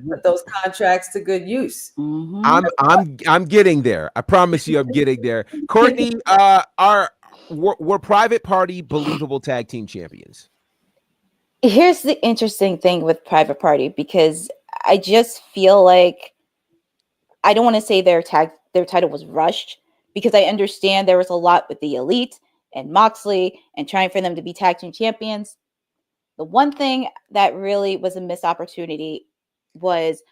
put those contracts to good use. I'm getting there. I promise you, I'm getting there. Courtney, were Private Party believable tag team champions? Here's the interesting thing with Private Party, because I just feel like I don't want to say their title was rushed, because I understand there was a lot with the Elite and Moxley and trying for them to be tag team champions. The one thing that really was a missed opportunity was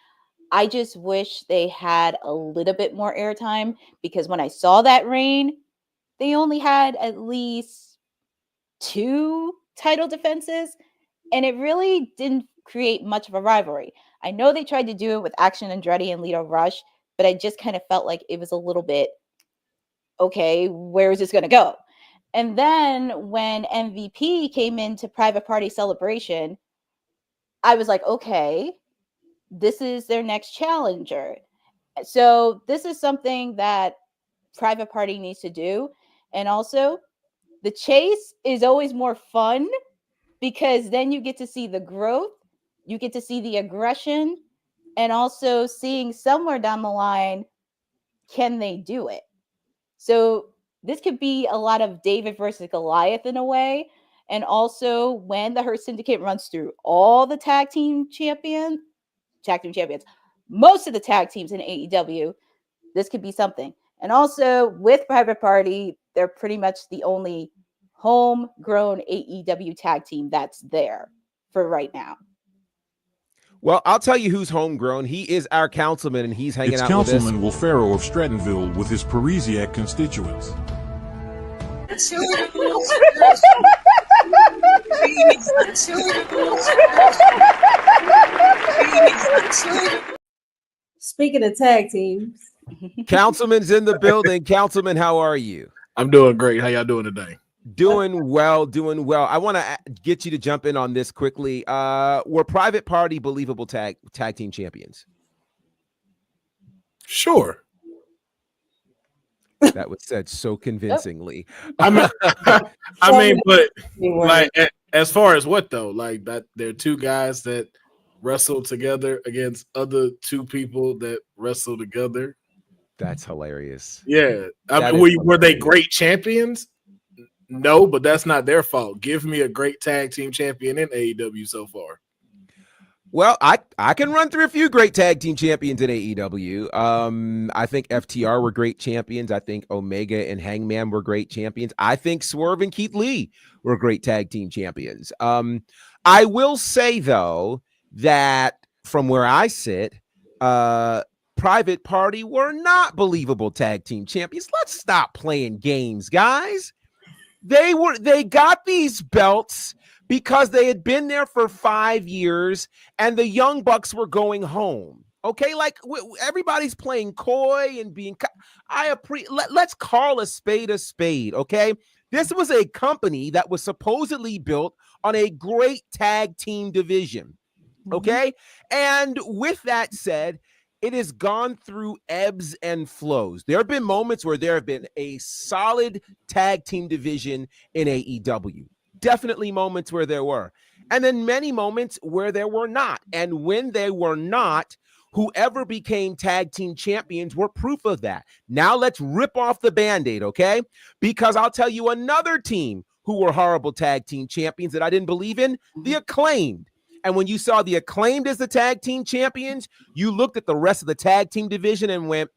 I just wish they had a little bit more airtime, because when I saw that reign, they only had at least 2 title defenses, and it really didn't create much of a rivalry. I know they tried to do it with Action Andretti and Lito Rush, but I just kind of felt like it was a little bit, okay, where is this going to go? And then when MVP came into Private Party Celebration, I was like, okay, this is their next challenger. So this is something that Private Party needs to do. And also, the chase is always more fun, because then you get to see the growth, you get to see the aggression, and also seeing somewhere down the line, can they do it? So this could be a lot of David versus Goliath in a way. And also, when the Hurt Syndicate runs through all the tag team champions, most of the tag teams in AEW, this could be something. And also, with Private Party, they're pretty much the only homegrown AEW tag team that's there for right now. Well, I'll tell you who's homegrown. He is our councilman, and he's hanging out with us. Councilman Will Ferrell of Strattonville with his Parisiac constituents. Speaking of tag teams, Councilman's in the building. Councilman, how are you? I'm doing great. How y'all doing today? Doing well, doing well. I want to get you to jump in on this quickly. Were Private Party believable tag team champions? Sure. That was said so convincingly. I mean, but like, as far as what though, like that, there are 2 guys that wrestle together against other 2 people that wrestle together. That's hilarious. Yeah, I mean, were they great champions? No, but that's not their fault. Give me a great tag team champion in AEW so far. Well, I can run through a few great tag team champions in AEW. I think FTR were great champions. I think Omega and Hangman were great champions. I think Swerve and Keith Lee were great tag team champions. I will say, though, that from where I sit, Private Party were not believable tag team champions. Let's stop playing games, guys. They got these belts because they had been there for 5 years and the Young Bucks were going home. Okay, like everybody's playing coy and being. Let's call a spade, okay? This was a company that was supposedly built on a great tag team division, okay? And with that said, it has gone through ebbs and flows. There have been moments where there have been a solid tag team division in AEW. Definitely moments where there were. And then many moments where there were not. And when they were not, whoever became tag team champions were proof of that. Now let's rip off the Band-Aid, okay? Because I'll tell you another team who were horrible tag team champions that I didn't believe in, the Acclaimed. And when you saw the Acclaimed as the tag team champions, you looked at the rest of the tag team division and went,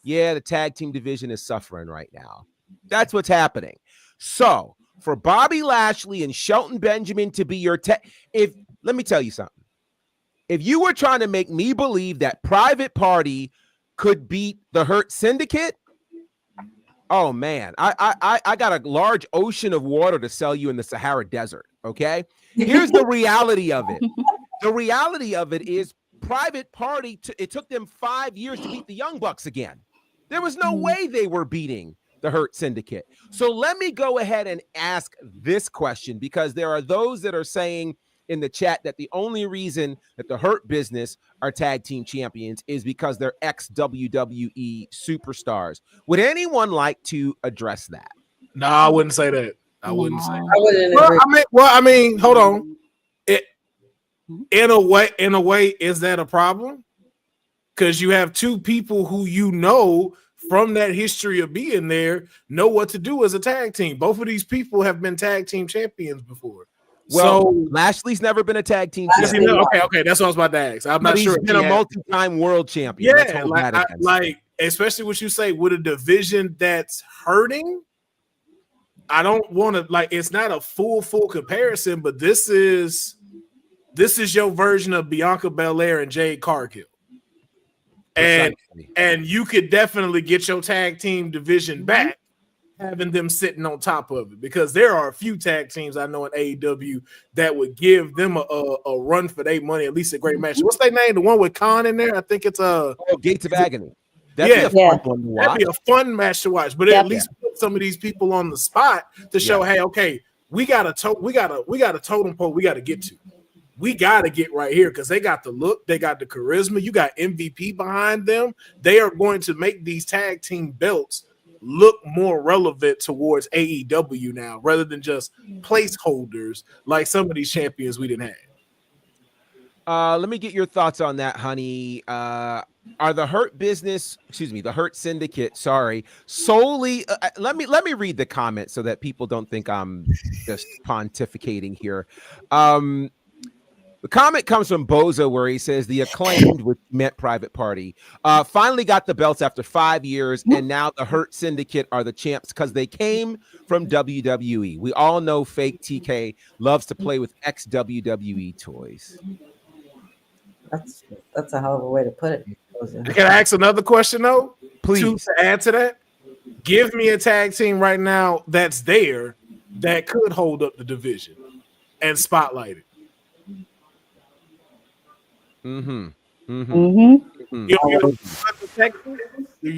yeah, the tag team division is suffering right now. That's what's happening. So for Bobby Lashley and Shelton Benjamin to be your let me tell you something. If you were trying to make me believe that Private Party could beat the Hurt Syndicate, oh man, I got a large ocean of water to sell you in the Sahara Desert, okay? Here's the reality of it. The reality of it is Private Party, it took them 5 years to beat the Young Bucks again. There was no way they were beating the Hurt Syndicate. So let me go ahead and ask this question, because there are those that are saying in the chat that the only reason that the Hurt Business are tag team champions is because they're ex-WWE superstars. Would anyone like to address that? No, I wouldn't say that. I wouldn't say that. I wouldn't agree. I mean, hold on. In a way, is that a problem? Because you have two people who from that history of being there know what to do as a tag team. Both of these people have been tag team champions before. Well, so Lashley's never been a tag team Lashley- champion. okay, that's what I was about to ask. I'm But not he's sure. been a multi-time world champion. Let's Yeah, hold that against him. like especially what you say with a division that's hurting. I don't want to it's not a full comparison, but this is your version of Bianca Belair and Jade Cargill. And you could definitely get your tag team division back, having them sitting on top of it, because there are a few tag teams I know in AEW that would give them a run for their money, at least a great match. What's their name? The one with Khan in there? I think it's Gates of Agony. That'd be a fun one to watch. That'd be a fun match to watch, but at least put some of these people on the spot to show, hey, okay, we got a totem pole we got to get to. We got to get right here because they got the look, they got the charisma. You got MVP behind them. They are going to make these tag team belts look more relevant towards AEW now, rather than just placeholders like some of these champions we didn't have. Let me get your thoughts on that, honey. Are the the Hurt Syndicate, solely let me read the comment so that people don't think I'm just pontificating here. The comment comes from Boza, where he says the Acclaimed, which meant Private Party, finally got the belts after 5 years, and now the Hurt Syndicate are the champs because they came from WWE. We all know fake TK loves to play with ex-WWE toys. That's a hell of a way to put it. Can I ask another question though? Please. To add to that, give me a tag team right now that's there that could hold up the division and spotlight it. You're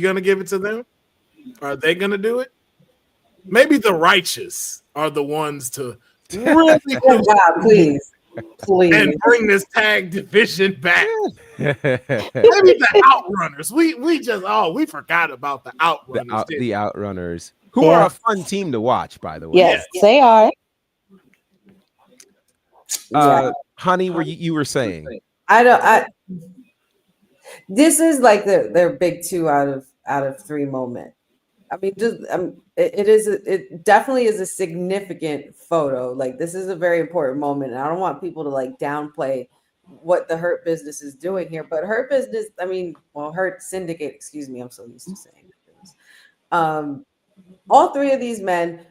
gonna give it to them? Are they gonna do it? Maybe the Righteous are the ones to really please and bring this tag division back. Maybe the Outrunners. We forgot about the Outrunners. The Outrunners, who are a fun team to watch, by the way. Yes, they are. Honey, you were saying? This is like their big 2 out of 3 moment. I mean, it definitely is a significant photo. Like, this is a very important moment, and I don't want people to downplay what the Hurt Business is doing here. But Hurt Business, Hurt Syndicate, excuse me, I'm so used to saying this. All 3 of these men,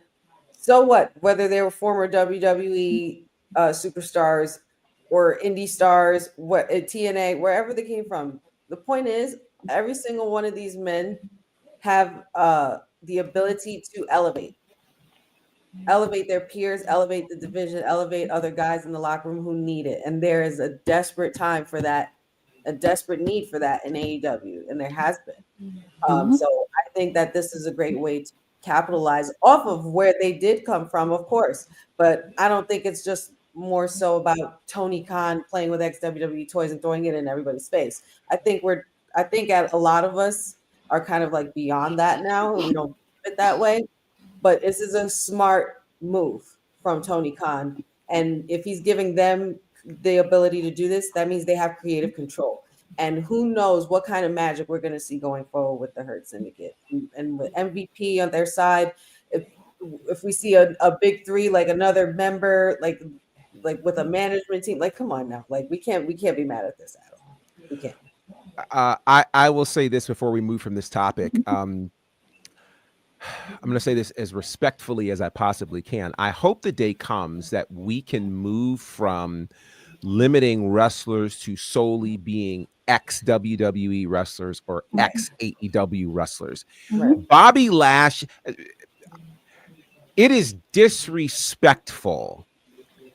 so what? Whether they were former WWE superstars or indie stars, TNA, wherever they came from. The point is, every single one of these men have the ability to elevate their peers, elevate the division, elevate other guys in the locker room who need it. And there is a desperate time for that, a desperate need for that in AEW, and there has been. So I think that this is a great way to capitalize off of where they did come from, of course. But I don't think it's just more so about Tony Khan playing with ex-WWE toys and throwing it in everybody's face. I think a lot of us are kind of beyond that now, and we don't do it that way. But this is a smart move from Tony Khan, and if he's giving them the ability to do this, that means they have creative control. And who knows what kind of magic we're going to see going forward with the Hurt Syndicate and with MVP on their side. If we see a big 3, another member, like with a management team, come on now, we can't be mad at this at all. We can't. I will say this before we move from this topic. I'm going to say this as respectfully as I possibly can. I hope the day comes that we can move from limiting wrestlers to solely being ex-WWE wrestlers or ex-AEW wrestlers. Right. Bobby Lash, it is disrespectful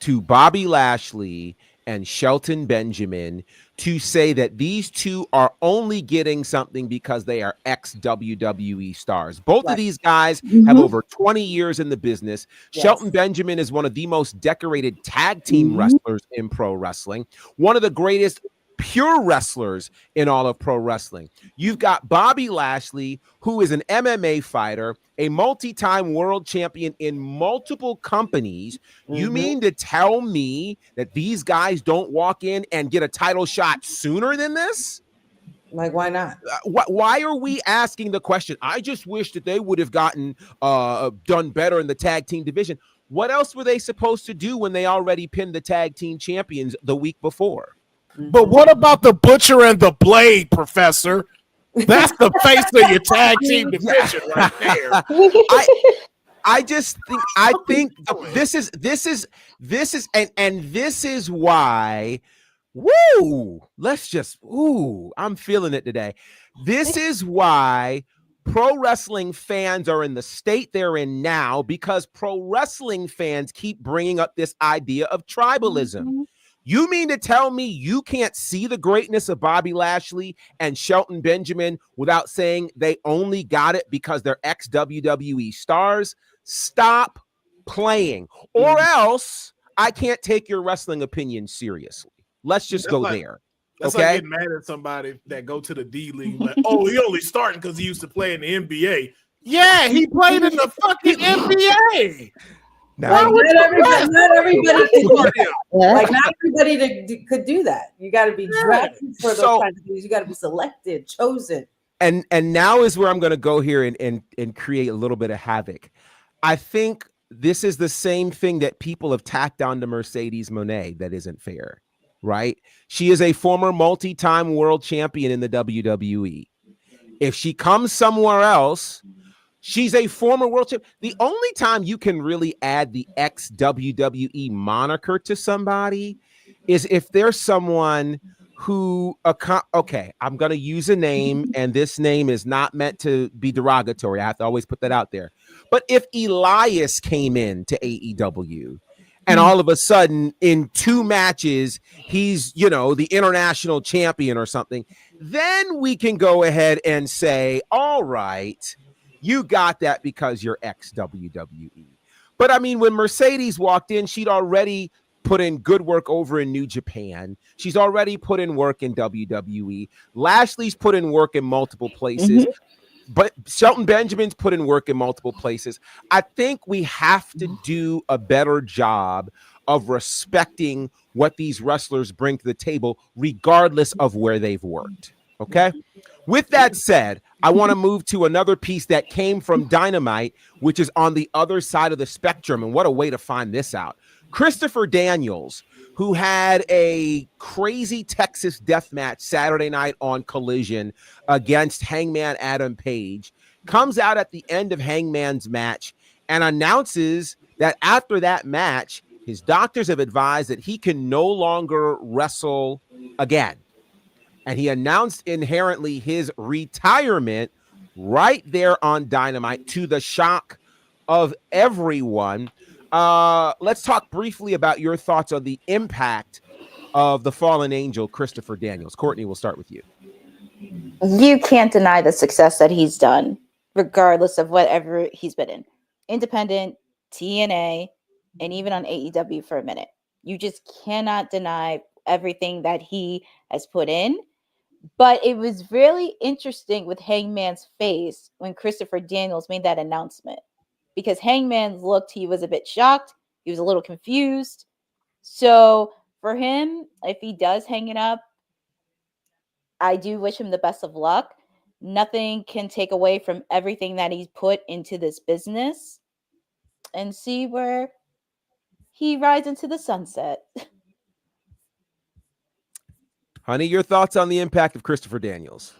to Bobby Lashley and Shelton Benjamin to say that these two are only getting something because they are ex-WWE stars. Both of these guys have over 20 years in the business. Yes. Shelton Benjamin is one of the most decorated tag team wrestlers in pro wrestling, one of the greatest pure wrestlers in all of pro wrestling. You've got Bobby Lashley, who is an MMA fighter, a multi-time world champion in multiple companies. You mean to tell me that these guys don't walk in and get a title shot sooner than this? Like, why not? Why are we asking the question? I just wish that they would have gotten done better in the tag team division. What else were they supposed to do when they already pinned the tag team champions the week before? But what about the Butcher and the Blade, Professor? That's the face of your tag team division right there. I think this is this is why. I'm feeling it today. This is why pro wrestling fans are in the state they're in now, because pro wrestling fans keep bringing up this idea of tribalism. You mean to tell me you can't see the greatness of Bobby Lashley and Shelton Benjamin without saying they only got it because they're ex-WWE stars? Stop playing, or else I can't take your wrestling opinion seriously. Let's just go there. That's like getting mad at somebody that go to the D League, like, oh, he only starting because he used to play in the NBA. Yeah, he played in the fucking NBA. Now, not everybody could do that. Like, not everybody could do that. You got to be drafted for those kinds of things. You got to be selected, chosen. And now is where I'm going to go here and create a little bit of havoc. I think this is the same thing that people have tacked on to Mercedes Moné that isn't fair, right? She is a former multi-time world champion in the WWE. If she comes somewhere else, she's a former world champion. The only time you can really add the ex-WWE moniker to somebody is if there's someone who, okay, I'm going to use a name, and this name is not meant to be derogatory. I have to always put that out there. But if Elias came in to AEW and all of a sudden in 2 matches, he's, the international champion or something, then we can go ahead and say, all right, you got that because you're ex-WWE. But I mean, when Mercedes walked in, she'd already put in good work over in New Japan. She's already put in work in WWE. Lashley's put in work in multiple places. But Shelton Benjamin's put in work in multiple places. I think we have to do a better job of respecting what these wrestlers bring to the table, regardless of where they've worked. Okay? With that said, I want to move to another piece that came from Dynamite, which is on the other side of the spectrum. And what a way to find this out. Christopher Daniels, who had a crazy Texas death match Saturday night on Collision against Hangman Adam Page, comes out at the end of Hangman's match and announces that after that match, his doctors have advised that he can no longer wrestle again. And he announced inherently his retirement right there on Dynamite, to the shock of everyone. Let's talk briefly about your thoughts on the impact of the fallen angel, Christopher Daniels. Courtney, we'll start with you. You can't deny the success that he's done, regardless of whatever he's been in. Independent, TNA, and even on AEW for a minute. You just cannot deny everything that he has put in. But it was really interesting with Hangman's face when Christopher Daniels made that announcement. Because Hangman looked, he was a bit shocked. He was a little confused. So for him, if he does hang it up, I do wish him the best of luck. Nothing can take away from everything that he's put into this business, and see where he rides into the sunset. Honey, your thoughts on the impact of Christopher Daniels?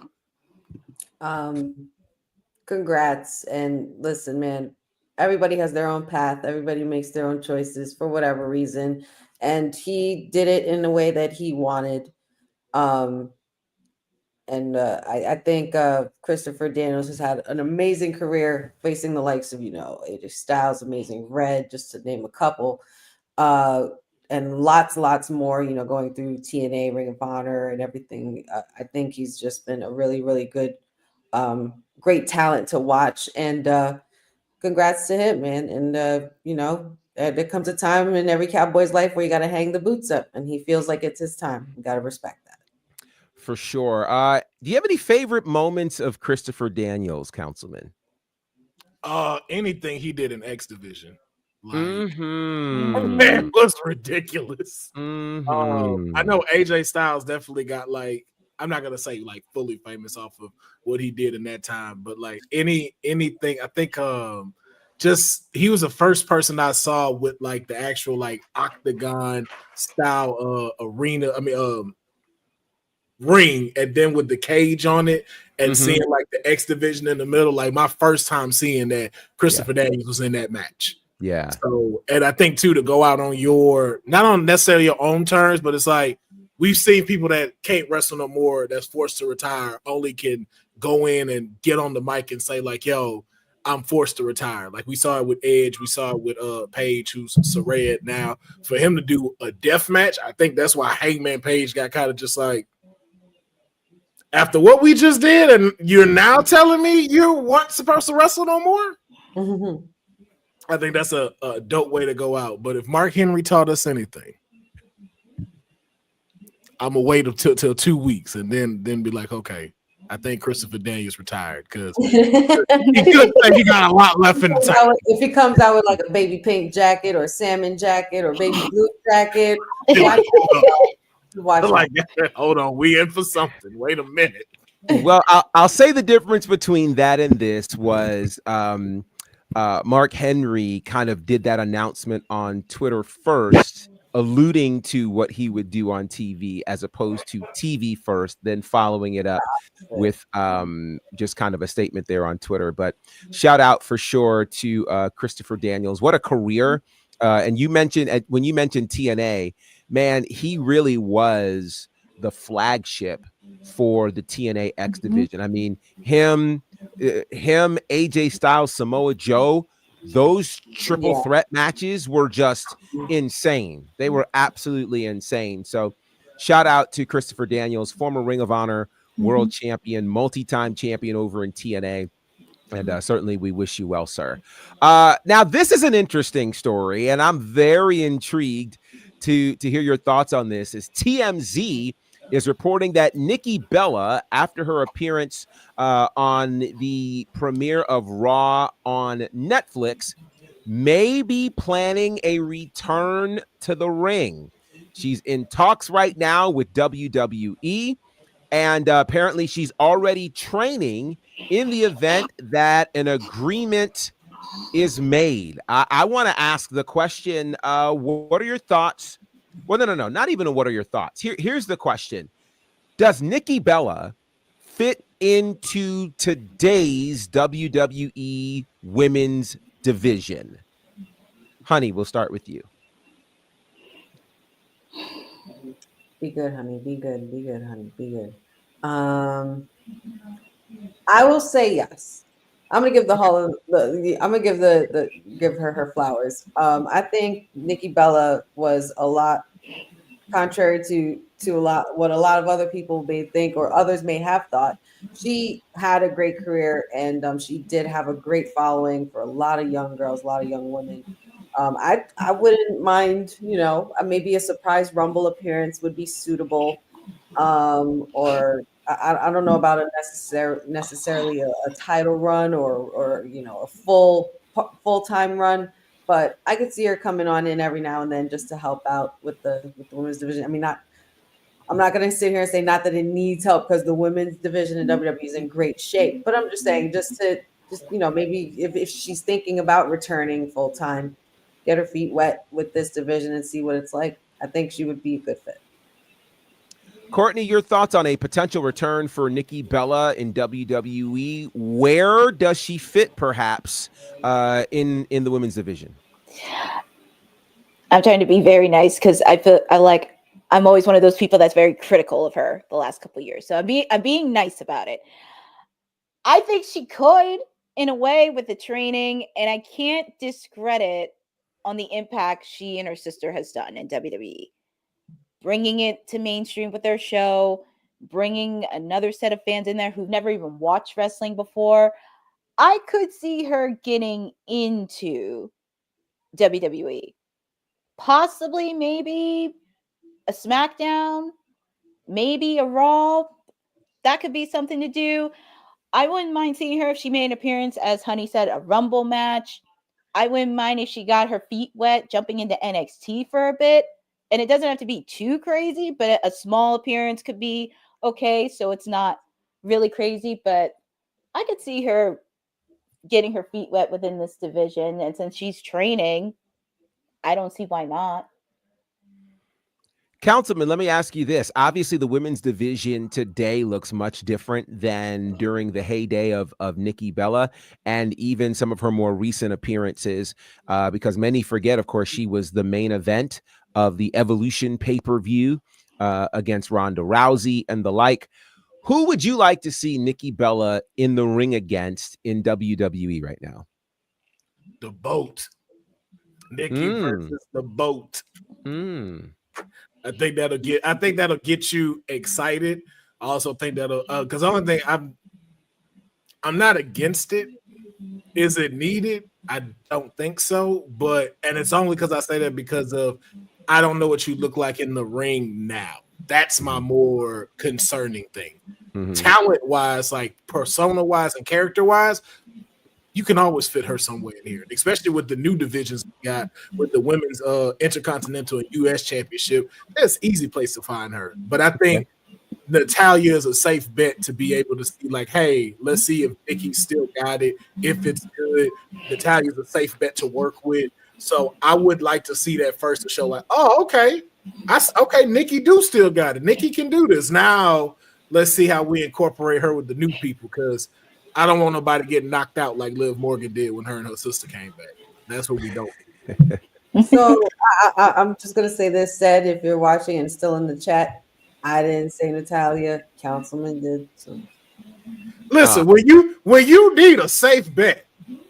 Congrats. And listen, man, everybody has their own path. Everybody makes their own choices for whatever reason. And he did it in the way that he wanted. I think Christopher Daniels has had an amazing career, facing the likes of, AJ Styles, Amazing Red, just to name a couple. And lots more, going through TNA, Ring of Honor, and everything. I think he's just been a really, really good, great talent to watch. And congrats to him, man. And, there comes a time in every Cowboy's life where you got to hang the boots up, and he feels like it's his time. You got to respect that. For sure. Do you have any favorite moments of Christopher Daniels, Councilman? Anything he did in X Division, like Mm-hmm. man, was ridiculous. Mm-hmm. I know AJ Styles definitely got like, I'm not gonna say like fully famous off of what he did in that time, but like anything, I think just he was the first person I saw with like the actual like octagon style arena. I mean ring, and then with the cage on it, and seeing like the X Division in the middle. Like my first time seeing that Christopher Daniels was in that match. Yeah. So, and I think too, to go out on your, not on necessarily your own terms, but it's like we've seen people that can't wrestle no more, that's forced to retire, only can go in and get on the mic and say like, yo, I'm forced to retire. Like we saw it with Edge, we saw it with Page, who's Saraya now. For him to do a death match, I think that's why Hangman Page got kind of just like, after what we just did, and you're now telling me you weren't supposed to wrestle no more? Mm-hmm. I think that's a dope way to go out. But if Mark Henry taught us anything, I'm gonna wait till 2 weeks and then be like, okay, I think Christopher Daniels retired, because he got a lot left in the tank. If he comes out with like a baby pink jacket or salmon jacket or baby blue jacket, watch like, hold on, we in for something. Wait a minute. Well, I'll say the difference between that and this was Mark Henry kind of did that announcement on Twitter first, alluding to what he would do on TV, as opposed to TV first, then following it up with just kind of a statement there on Twitter. But shout out for sure to Christopher Daniels. What a career. And you mentioned, when you mentioned TNA, man, he really was the flagship for the TNA X division. I mean, him, AJ Styles, Samoa Joe, those triple threat matches were just insane. They were absolutely insane. So shout out to Christopher Daniels, former Ring of Honor world champion, multi-time champion over in TNA. And certainly we wish you well, sir. Now, this is an interesting story, and I'm very intrigued to hear your thoughts on this. Is TMZ is reporting that Nikki Bella, after her appearance on the premiere of Raw on Netflix, may be planning a return to the ring. She's in talks right now with WWE, and apparently she's already training in the event that an agreement is made. I want to ask the question, what are your thoughts? Well, no, not even what are your thoughts. Here's the question. Does Nikki Bella fit into today's WWE women's division? Honey, we'll start with you. Be good, honey. Be good. Be good, honey. Be good. I will say yes. I'm gonna give give her her flowers. I think Nikki Bella was a lot, contrary to a lot what a lot of other people may think or others may have thought. She had a great career, and she did have a great following for a lot of young girls, a lot of young women. I wouldn't mind, maybe a surprise Rumble appearance would be suitable, or I don't know about a necessarily a title run or a full-time run, but I could see her coming on in every now and then just to help out with the women's division. I mean, I'm not going to sit here and say not that it needs help, because the women's division in WWE is in great shape, but I'm just saying just maybe if she's thinking about returning full time, get her feet wet with this division and see what it's like. I think she would be a good fit. Courtney, your thoughts on a potential return for Nikki Bella in WWE? Where does she fit, perhaps, in the women's division? I'm trying to be very nice, because I'm always one of those people that's very critical of her the last couple of years. So I'm being nice about it. I think she could, in a way, with the training, and I can't discredit on the impact she and her sister has done in WWE. Bringing it to mainstream with their show, bringing another set of fans in there who've never even watched wrestling before. I could see her getting into WWE. Possibly, maybe a SmackDown, maybe a Raw, that could be something to do. I wouldn't mind seeing her if she made an appearance, as Honey said, a Rumble match. I wouldn't mind if she got her feet wet jumping into NXT for a bit. And it doesn't have to be too crazy, but a small appearance could be okay. So it's not really crazy, but I could see her getting her feet wet within this division. And since she's training, I don't see why not. Councilman, let me ask you this. Obviously, the women's division today looks much different than during the heyday of Nikki Bella and even some of her more recent appearances, because many forget, of course, she was the main event of the Evolution pay-per-view against Ronda Rousey and the like. Who would you like to see Nikki Bella in the ring against in WWE right now? The Boat. Nikki versus the Boat. I think that'll get you excited. I also think that'll because the only thing I'm not against it. Is it needed? I don't think so. And it's only because I say that because of I don't know what you look like in the ring now. That's my more concerning thing. Talent-wise, like persona-wise and character-wise, you can always fit her somewhere in here, especially with the new divisions we got with the women's Intercontinental and U.S. Championship. That's an easy place to find her. But I think Natalya is a safe bet to be able to see, like, hey, let's see if Nikki still got it. If it's good, Natalya is a safe bet to work with. So I would like to see that first to show, like, oh, okay. Nikki do still got it. Nikki can do this. Now let's see how we incorporate her with the new people, because I don't want nobody getting knocked out like Liv Morgan did when her and her sister came back. That's what we don't. So I'm just going to say this, said, if you're watching and still in the chat, I didn't say Natalya. Councilman did. So. Listen, when you need a safe bet,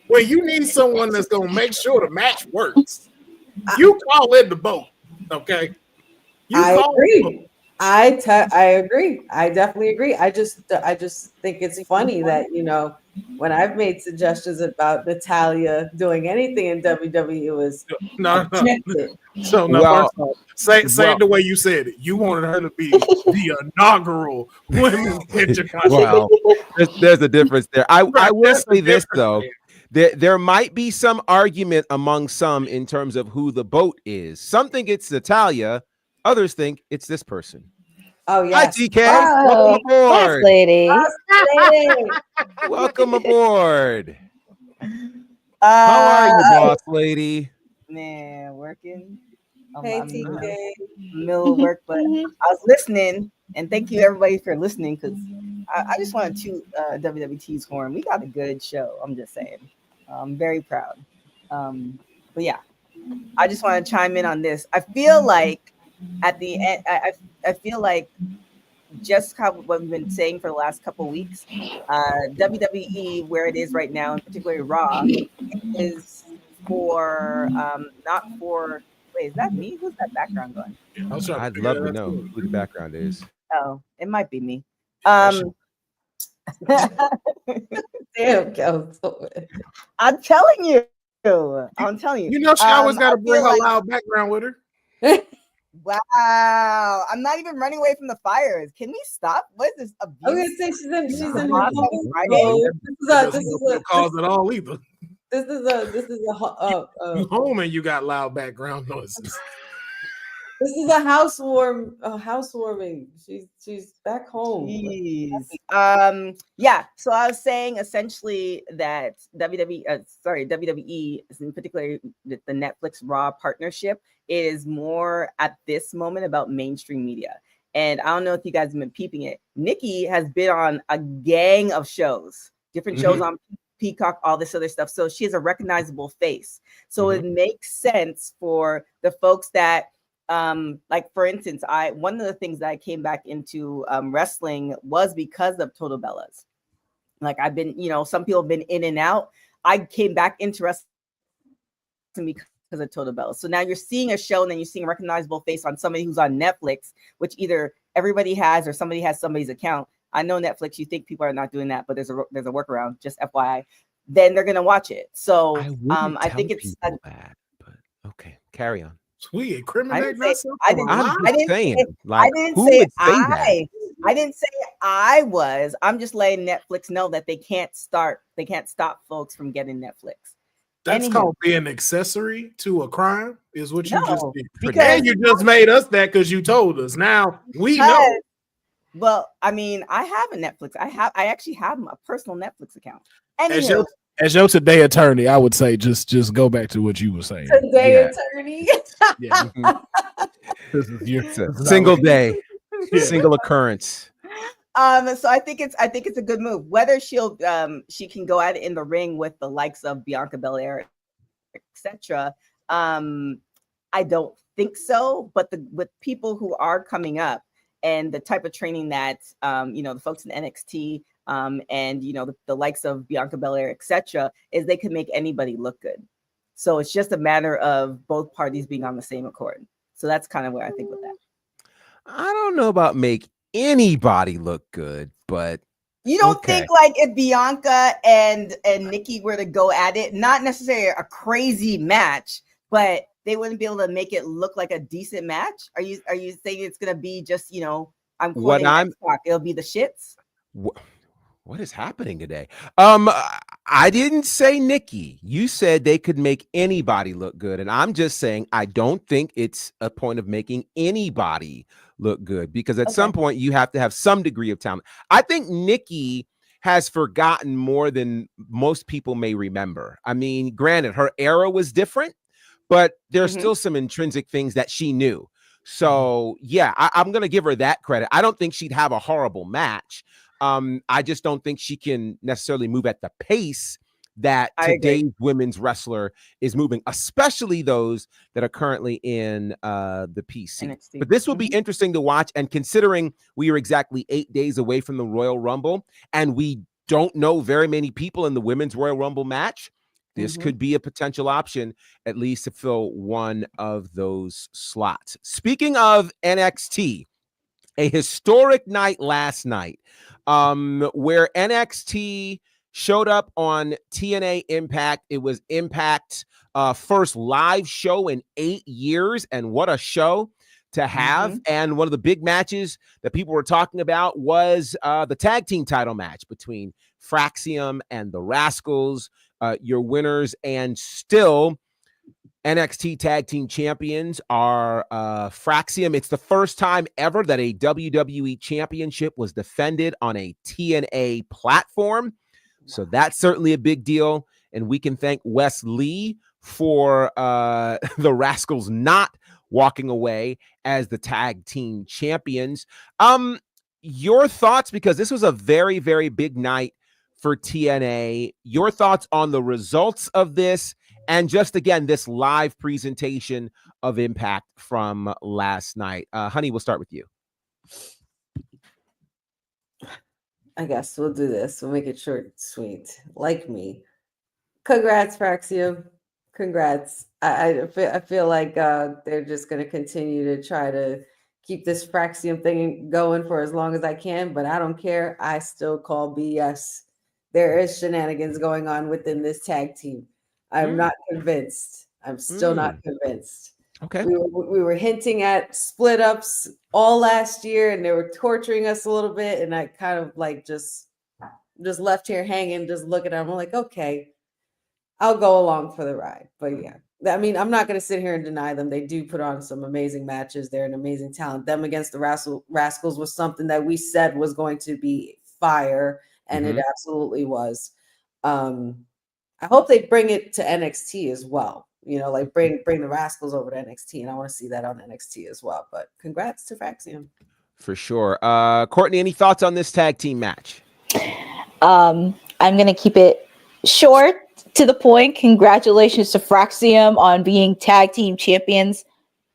when you need someone that's going to make sure the match works, you call in the Boat, okay? I agree. I agree. I definitely agree. I just think it's funny that, when I've made suggestions about Natalya doing anything in WWE, it was objected. So no, say it the way you said it. You wanted her to be the inaugural women's Intercontinental. Well, there's a difference there. I will say this though. There might be some argument among some in terms of who the Boat is. Some think it's Natalya. Others think it's this person. Oh, yes. Hi, TK. Welcome aboard. Boss lady. Welcome aboard. How are you, boss lady? Man, working. Hey, TK. Middle of work, but I was listening, and thank you everybody for listening, because I just want to toot WWT's horn. We got a good show. I'm just saying. I'm very proud. But yeah, I just want to chime in on this. I feel like at the end, I feel like just what we've been saying for the last couple of weeks, WWE, where it is right now, and particularly Raw, is for not for. Wait, is that me? Who's that background going? I'd love to know who the background is. Oh, it might be me. Damn, Council. I'm telling you. I'm telling you. You know she always got to bring her loud background with her. Wow, I'm not even running away from the fires. Can we stop? What is this abuse? I was gonna say she's in her home. This is a you home and you got loud background noises. This is a housewarming. She's back home. Jeez. Yeah. So I was saying essentially that WWE, in particular the Netflix Raw partnership, is more at this moment about mainstream media. And I don't know if you guys have been peeping it. Nikki has been on a gang of shows, different shows on Peacock, all this other stuff. So she has a recognizable face. So it makes sense for the folks that like, for instance, one of the things that I came back into wrestling was because of Total Bellas. Like, I've been, some people have been in and out. I came back into wrestling because of Total Bellas. So now you're seeing a show and then you're seeing a recognizable face on somebody who's on Netflix, which either everybody has or somebody has somebody's account. I know Netflix, you think people are not doing that, but there's a workaround, just FYI. Then they're gonna watch it. So I think it's that, but okay, carry on. We incriminate I ourselves. didn't, I'm I just didn't saying, say, like, I didn't who say would say that? I didn't say I was. I'm just letting Netflix know that they can't stop folks from getting Netflix. That's Anywho. called being accessory to a crime, is what you just No, did. because And you just made us that because you told us. Now we Because- know. well, I mean, I have a Netflix. I actually have a personal Netflix account. As Anywho, your today attorney, I would say just go back to what you were saying. Today Yeah. attorney. Yeah, Mhm. this is your It's a this is single our- day, Yeah. single occurrence. so I think it's a good move. Whether she can go at it in the ring with the likes of Bianca Belair, etc. I don't think so. But with people who are coming up and the type of training that the folks in NXT and the likes of Bianca Belair, etc., is they can make anybody look good. So it's just a matter of both parties being on the same accord. So that's kind of where I think with that. I don't know about make anybody look good, but You don't okay. think like if Bianca and Nikki were to go at it, not necessarily a crazy match, but they wouldn't be able to make it look like a decent match? Are you saying it's gonna be just I'm quoting X-Pac, it'll be the shits? What is happening today? I didn't say Nikki. You said they could make anybody look good, and I'm just saying I don't think it's a point of making anybody look good because at some point you have to have some degree of talent. I think Nikki has forgotten more than most people may remember. I mean, granted, her era was different, but there's still some intrinsic things that she knew. So yeah, I'm gonna give her that credit. I don't think she'd have a horrible match. I just don't think she can necessarily move at the pace that today's women's wrestler is moving, especially those that are currently in the PC. NXT. But this will be interesting to watch. And considering we are exactly 8 days away from the Royal Rumble, and we don't know very many people in the women's Royal Rumble match, this could be a potential option, at least to fill one of those slots. Speaking of NXT, a historic night last night where NXT showed up on TNA Impact. It was Impact's first live show in 8 years, and what a show to have. And one of the big matches that people were talking about was the tag team title match between Fraxium and the Rascals, your winners, and still NXT Tag Team Champions are Fraxium. It's the first time ever that a WWE Championship was defended on a TNA platform. So that's certainly a big deal. And we can thank Wes Lee for the Rascals not walking away as the Tag Team Champions. Your thoughts, because this was a very, very big night for TNA. Your thoughts on the results of this and just, again, this live presentation of Impact from last night. Honey, we'll start with you. I guess we'll do this. We'll make it short and sweet. Like me. Congrats, Fraxium. Congrats. I feel like they're just going to continue to try to keep this Fraxium thing going for as long as I can, but I don't care. I still call BS. There is shenanigans going on within this tag team. I'm not convinced. I'm still not convinced. Okay. We were hinting at split ups all last year, and they were torturing us a little bit. And I kind of like just left here hanging, just looking at them. I'm like, okay, I'll go along for the ride. But yeah, I mean, I'm not going to sit here and deny them. They do put on some amazing matches. They're an amazing talent. Them against the Rascals was something that we said was going to be fire, and it absolutely was. I hope they bring it to NXT as well. You know, like bring the Rascals over to NXT, and I want to see that on NXT as well. But congrats to Fraxium. For sure. Courtney, any thoughts on this tag team match? I'm going to keep it short, to the point. Congratulations to Fraxium on being tag team champions,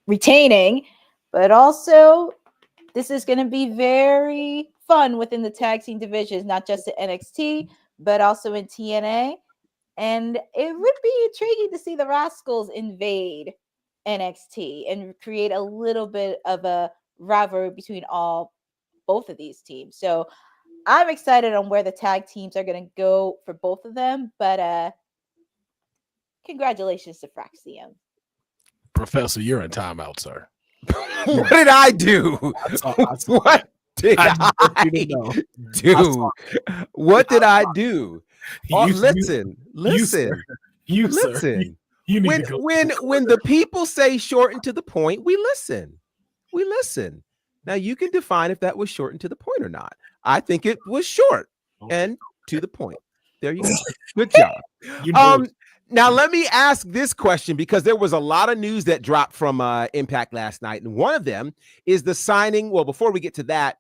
retaining, but also this is going to be very fun within the tag team divisions, not just at NXT, but also in TNA. And it would be intriguing to see the Rascals invade NXT and create a little bit of a rivalry between both of these teams. So I'm excited on where the tag teams are going to go for both of them. But congratulations to Fraxium. Professor, you're in timeout, sir. What did I do? What did I do? What did I do? Listen. You need to go. When the people say short and to the point, we listen. We listen. Now you can define if that was short and to the point or not. I think it was short and to the point. There you go. Good job. Now let me ask this question, because there was a lot of news that dropped from Impact last night, and one of them is the signing. Well, before we get to that,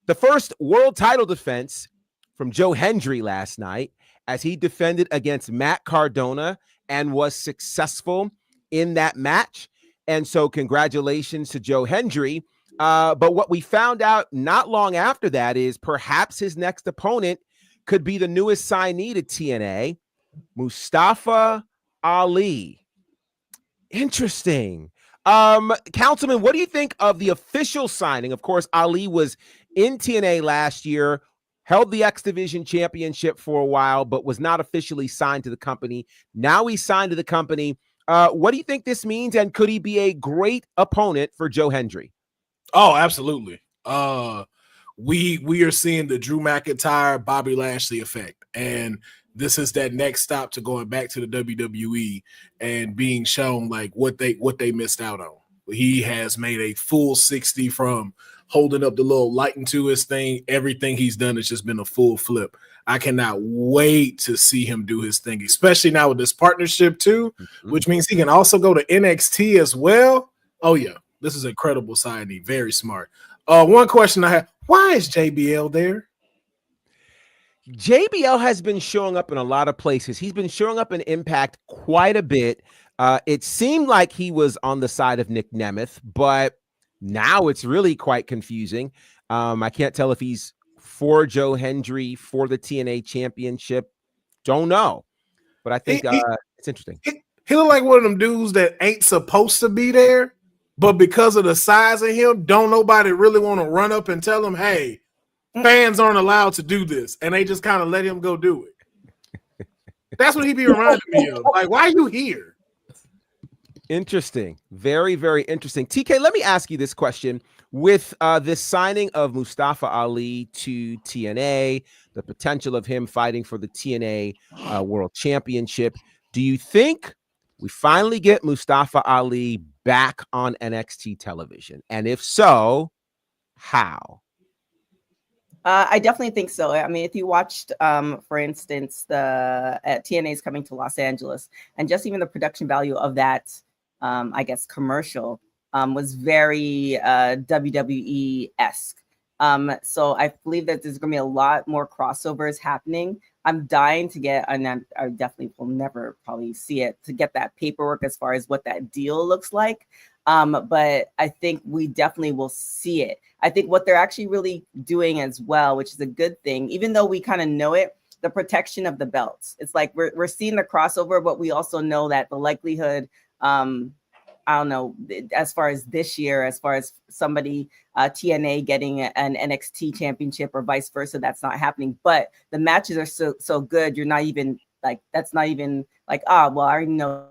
the first world title defense from Joe Hendry last night, as he defended against Matt Cardona and was successful in that match. And so congratulations to Joe Hendry. But what we found out not long after that is perhaps his next opponent could be the newest signee to TNA, Mustafa Ali. Interesting. Councilman, what do you think of the official signing? Of course, Ali was in TNA last year, held the X Division championship for a while, but was not officially signed to the company. Now he's signed to the company. What do you think this means? And could he be a great opponent for Joe Hendry? Oh, absolutely. We are seeing the Drew McIntyre, Bobby Lashley effect. And this is that next stop to going back to the WWE and being shown like what they missed out on. He has made a full 60 from holding up the little light into his thing. Everything he's done has just been a full flip. I cannot wait to see him do his thing, especially now with this partnership too, which means he can also go to NXT as well. Oh yeah, this is incredible signing. Very smart. One question I have: why is JBL there? JBL has been showing up in a lot of places. He's been showing up in Impact quite a bit. It seemed like he was on the side of Nick Nemeth, but now it's really quite confusing. I can't tell if he's for Joe Hendry for the TNA championship. Don't know, but I think it's interesting. He looked like one of them dudes that ain't supposed to be there, but because of the size of him, don't nobody really want to run up and tell him, hey, fans aren't allowed to do this, and they just kind of let him go do it. That's what he be reminding me of. Like, why are you here? Interesting. Very, very interesting. TK, let me ask you this question. With this signing of Mustafa Ali to TNA, the potential of him fighting for the TNA World Championship, do you think we finally get Mustafa Ali back on NXT television? And if so, how? I definitely think so. I mean, if you watched, for instance, TNA is coming to Los Angeles, and just even the production value of that, I guess, commercial was very WWE-esque. So I believe that there's going to be a lot more crossovers happening. I'm dying to get, and I definitely will never probably see it, to get that paperwork as far as what that deal looks like. But I think we definitely will see it. I think what they're actually really doing as well, which is a good thing, even though we kind of know it, the protection of the belts. It's like we're seeing the crossover, but we also know that the likelihood, I don't know, as far as this year, as far as somebody TNA getting an NXT championship or vice versa, that's not happening. But the matches are so good, you're not even like, that's not even like, well, I already know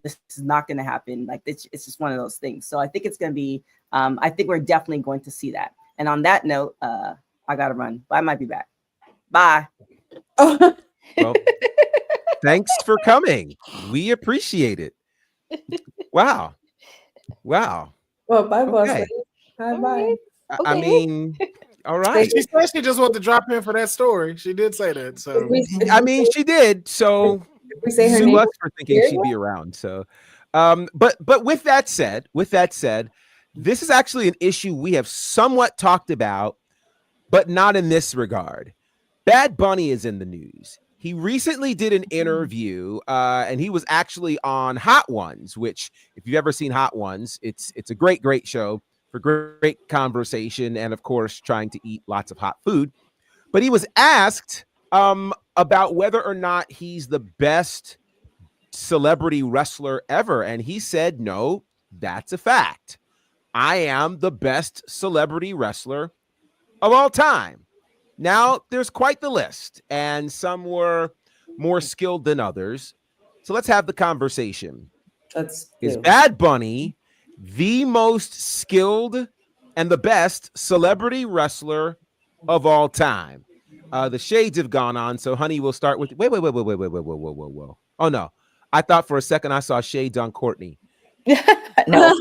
this is not going to happen. Like it's just one of those things. So I think it's going to be, I think we're definitely going to see that. And on that note, I got to run, but I might be back. Bye. Well, thanks for coming. We appreciate it. Wow. Well, bye, boss. Okay. Bye. I mean, all right. She said she just wanted to drop in for that story. She did say that. So I mean, she did. So we say her sue name us for thinking she'd be around. So, but with that said, this is actually an issue we have somewhat talked about, but not in this regard. Bad Bunny is in the news. He recently did an interview, and he was actually on Hot Ones, which, if you've ever seen Hot Ones, it's a great show for great conversation and, of course, trying to eat lots of hot food. But he was asked about whether or not he's the best celebrity wrestler ever, and he said, no, that's a fact. I am the best celebrity wrestler of all time. Now, there's quite the list, and some were more skilled than others. So let's have the conversation. Is Bad Bunny the most skilled and the best celebrity wrestler of all time? The shades have gone on, so honey, we'll start with wait. Whoa. Oh no. I thought for a second I saw shades on Courtney. No.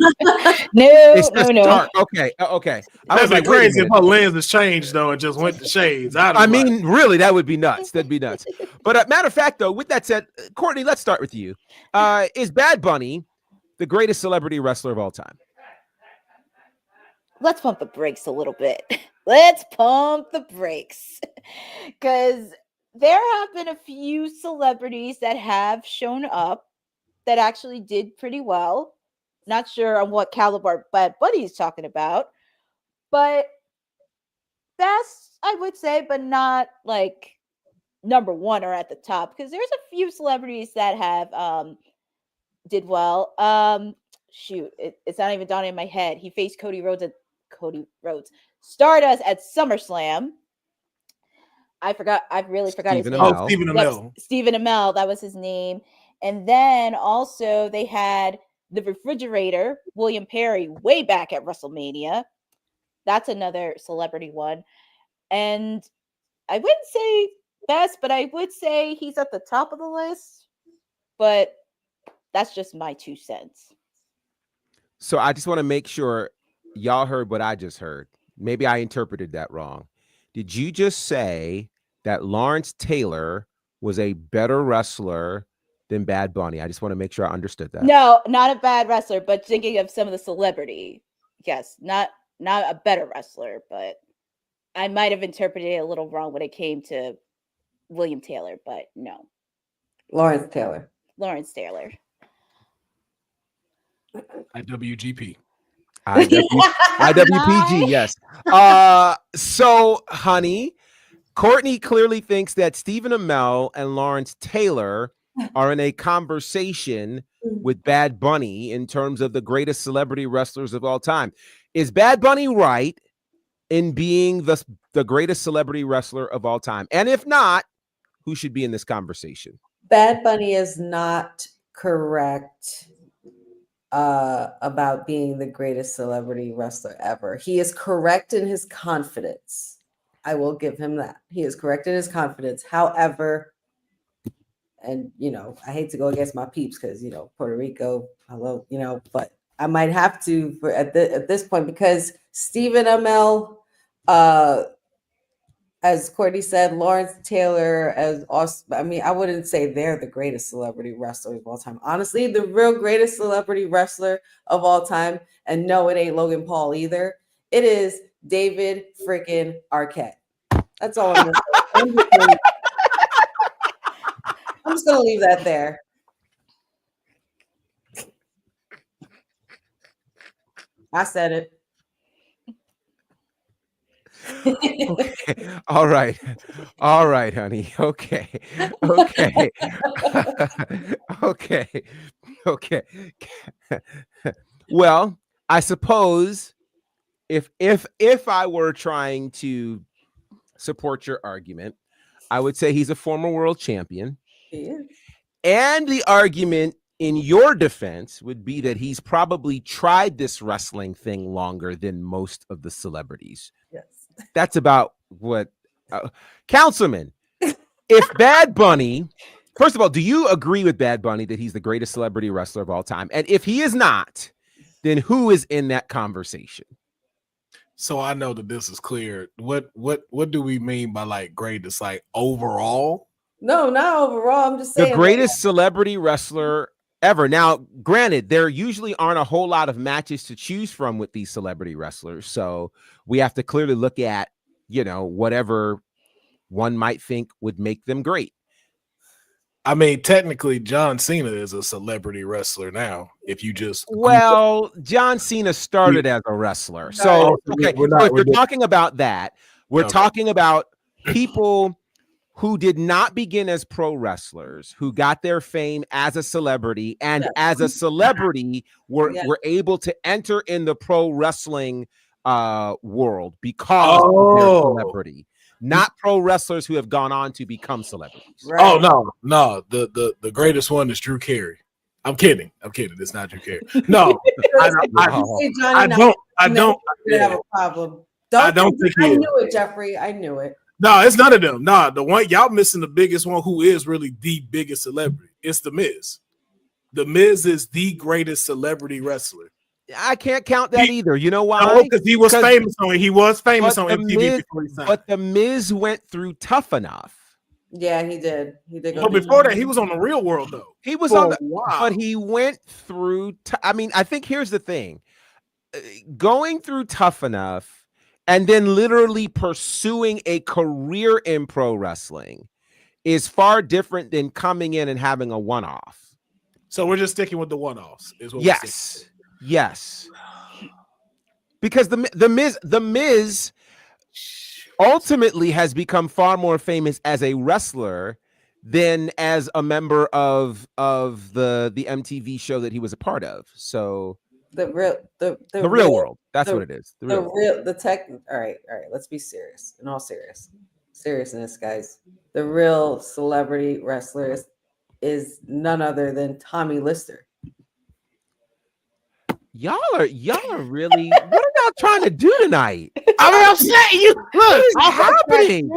Dark. Okay. I was like, like, crazy if her lens has changed though and just went to shades. I mean, really, that would be nuts. That'd be nuts. But matter of fact, though, with that said, Courtney, let's start with you. Is Bad Bunny the greatest celebrity wrestler of all time? Let's pump the brakes a little bit. Let's pump the brakes. Because there have been a few celebrities that have shown up that actually did pretty well. Not sure on what caliber Bad Bunny is talking about. But best, I would say, but not like number one or at the top. Because there's a few celebrities that have did well. It's not even dawning in my head. He faced Cody Rhodes Stardust at SummerSlam. I really forgot his name. Oh, Stephen Amell. Stephen Amell, that was his name. And then also they had the Refrigerator, William Perry, way back at WrestleMania. That's another celebrity one. And I wouldn't say best, but I would say he's at the top of the list. But that's just my 2 cents. So I just want to make sure y'all heard what I just heard. Maybe I interpreted that wrong. Did you just say that Lawrence Taylor was a better wrestler than Bad Bunny? I just want to make sure I understood that. No, not a bad wrestler, but thinking of some of the celebrity. Yes, not a better wrestler, but I might have interpreted it a little wrong when it came to William Taylor, but no. Lawrence Taylor. IWGP. IWPG, yes. So, honey, Courtney clearly thinks that Stephen Amell and Lawrence Taylor are in a conversation with Bad Bunny in terms of the greatest celebrity wrestlers of all time. Is Bad Bunny right in being the greatest celebrity wrestler of all time? And if not, who should be in this conversation? Bad Bunny is not correct about being the greatest celebrity wrestler ever. He is correct in his confidence. I will give him that. He is correct in his confidence. However, and I hate to go against my peeps because Puerto Rico, hello, but I might have to at this point because Stephen Amell, as Courtney said, Lawrence Taylor, I wouldn't say they're the greatest celebrity wrestlers of all time. Honestly, the real greatest celebrity wrestler of all time, and no, it ain't Logan Paul either. It is David freaking Arquette. That's all I'm going to say. I'm just going to leave that there. I said it. Okay. All right, honey. Okay. Okay. Well, I suppose if I were trying to support your argument, I would say he's a former world champion. Yeah. And the argument in your defense would be that he's probably tried this wrestling thing longer than most of the celebrities. Yes. That's about what Councilman, if Bad Bunny, first of all, do you agree with Bad Bunny that he's the greatest celebrity wrestler of all time? And if he is not, then who is in that conversation? So I know that this is clear. What do we mean by like greatest? Like overall? No, not overall. I'm just saying the greatest celebrity wrestler ever. Now, granted, there usually aren't a whole lot of matches to choose from with these celebrity wrestlers. So we have to clearly look at, whatever one might think would make them great. I mean, technically, John Cena is a celebrity wrestler now. If you just John Cena started as a wrestler. So, okay, if we're talking about that, we're talking about people who did not begin as pro wrestlers, who got their fame as a celebrity, and as a celebrity were able to enter in the pro wrestling world because of their celebrity. Not pro wrestlers who have gone on to become celebrities. Right. Oh no. The greatest one is Drew Carey. I'm kidding. It's not Drew Carey. No, I don't. Have a problem. I don't think I knew it, Jeffrey. I knew it. No, it's none of them. No, the one y'all missing the biggest one who is really the biggest celebrity. It's The Miz. The Miz is the greatest celebrity wrestler. I can't count that either. You know why? No, because he was famous on MTV before he signed. But The Miz went through Tough Enough. Yeah, he did. He did. But before that, he was on The Real World though. He was but he went through. I mean, I think here's the thing: going through Tough Enough and then literally pursuing a career in pro wrestling is far different than coming in and having a one-off. So we're just sticking with the one-offs. Is what yes. Because the Miz ultimately has become far more famous as a wrestler than as a member of the MTV show that he was a part of. So the real world. That's what it is. All right. Let's be serious. In all seriousness, guys. The real celebrity wrestler is none other than Tommy Lister. Y'all are really. What are y'all trying to do tonight? I mean, I'm saying you. Look, what's happening?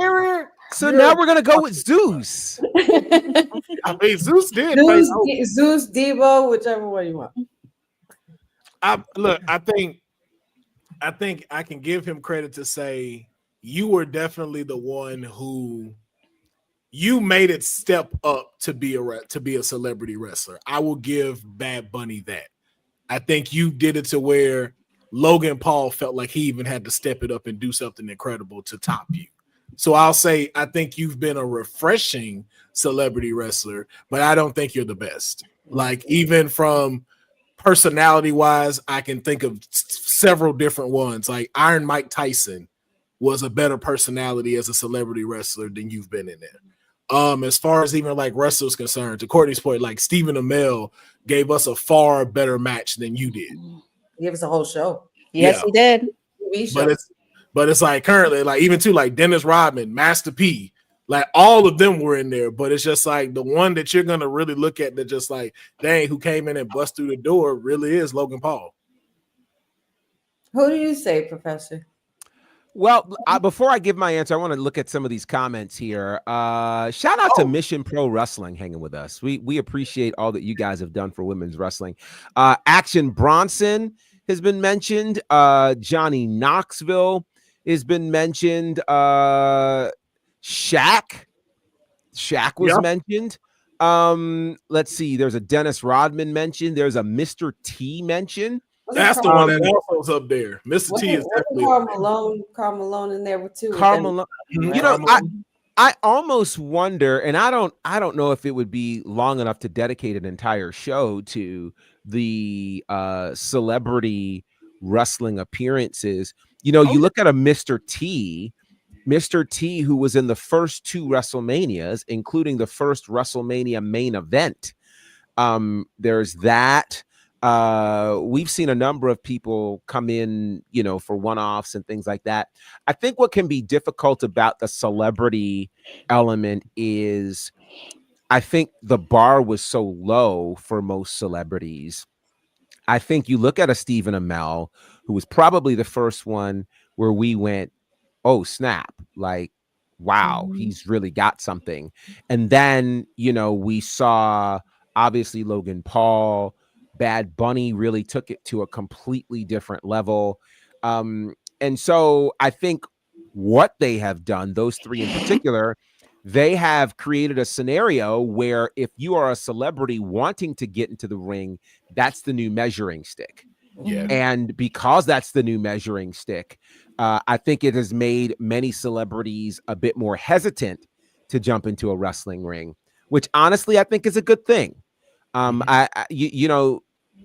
So now we're gonna go with Zeus. I mean, Zeus did. Zeus, Debo, whichever one you want. I think I can give him credit to say you were definitely the one who you made it step up to be a celebrity wrestler. I will give Bad Bunny that. I think you did it to where Logan Paul felt like he even had to step it up and do something incredible to top you. So I'll say I think you've been a refreshing celebrity wrestler, but I don't think you're the best. Like even from personality-wise, I can think of several different ones. Like Iron Mike Tyson was a better personality as a celebrity wrestler than you've been in there. As far as even like wrestlers concerned, to Courtney's point, like Stephen Amell gave us a far better match than you did. He gave us a whole show. Yes, he did. But it's like currently, like even too, like Dennis Rodman, Master P, like all of them were in there. But it's just like the one that you're gonna really look at that just like, dang, who came in and bust through the door really is Logan Paul. Who do you say, Professor? Well, before I give my answer, I want to look at some of these comments here. Shout out to Mission Pro Wrestling hanging with us. We appreciate all that you guys have done for women's wrestling. Action Bronson has been mentioned. Johnny Knoxville has been mentioned. Shaq was mentioned. Let's see. There's a Dennis Rodman mentioned. There's a Mr. T mentioned. That's the one that also's up there. Mr. T is definitely Karl Malone in there too. Karl Malone. You know, I almost wonder, and I don't know if it would be long enough to dedicate an entire show to the celebrity wrestling appearances. You know, you look at a Mr. T, who was in the first two WrestleManias, including the first WrestleMania main event. There's that. We've seen a number of people come in, you know, for one-offs and things like that. I think what can be difficult about the celebrity element is I think the bar was so low for most celebrities. I think you look at a Stephen Amell, who was probably the first one where we went, oh, snap, like, wow, he's really got something. And then, you know, we saw obviously Logan Paul. Bad Bunny really took it to a completely different level. And so I think what they have done, those three in particular, they have created a scenario where if you are a celebrity wanting to get into the ring, that's the new measuring stick. Yeah. And because that's the new measuring stick, I think it has made many celebrities a bit more hesitant to jump into a wrestling ring, which honestly I think is a good thing.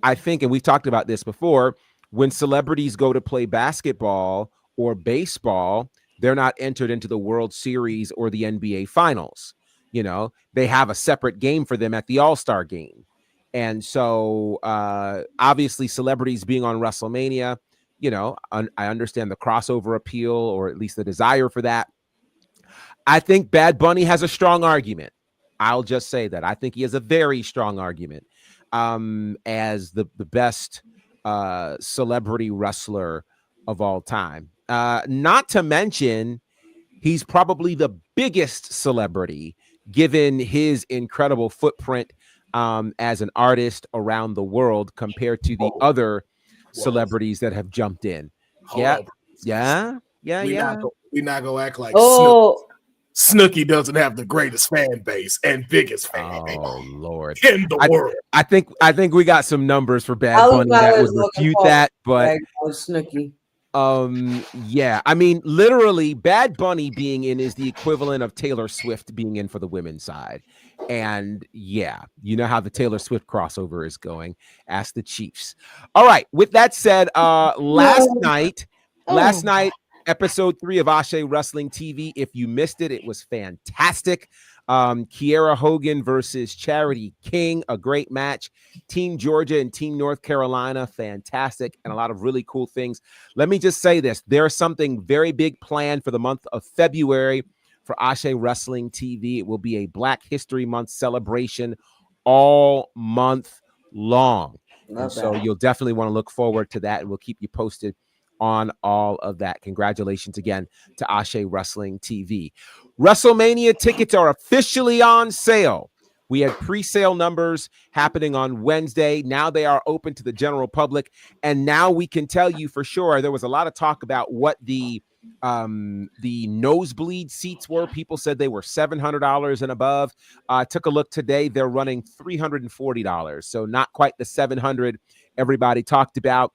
I think, and we've talked about this before, when celebrities go to play basketball or baseball, they're not entered into the World Series or the NBA Finals. You know, they have a separate game for them at the All-Star game. And so obviously celebrities being on WrestleMania, you know, I understand the crossover appeal, or at least the desire for that. I think Bad Bunny has a strong argument. I'll just say that. I think he has a very strong argument. as the best celebrity wrestler of all time. Not to mention, he's probably the biggest celebrity given his incredible footprint as an artist around the world compared to the other celebrities that have jumped in. Hold Yeah, on. yeah. We not gonna act like Oh, Snooki doesn't have the greatest fan base and biggest fan base Oh Lord, in the world. I think we got some numbers for Bad Alex Bunny Bauer that is would looking refute forward that, to but Snooki. yeah, I mean, literally, Bad Bunny being in is the equivalent of Taylor Swift being in for the women's side. And yeah, you know how the Taylor Swift crossover is going. Ask the Chiefs. All right, with that said, last night, episode 3 of Ashe Wrestling TV. If you missed it, it was fantastic. Kiera Hogan versus Charity King, a great match. Team Georgia and Team North Carolina, fantastic, and a lot of really cool things. Let me just say this. There's something very big planned for the month of February for Ashe Wrestling TV. It will be a Black History Month celebration all month long. And so you'll definitely want to look forward to that, and we'll keep you posted on all of that. Congratulations again to Ashe Wrestling TV. WrestleMania tickets are officially on sale. We had pre-sale numbers happening on Wednesday. Now they are open to the general public. And now we can tell you for sure, there was a lot of talk about what the nosebleed seats were. People said they were $700 and above. Took a look today. They're running $340. So not quite the $700 everybody talked about.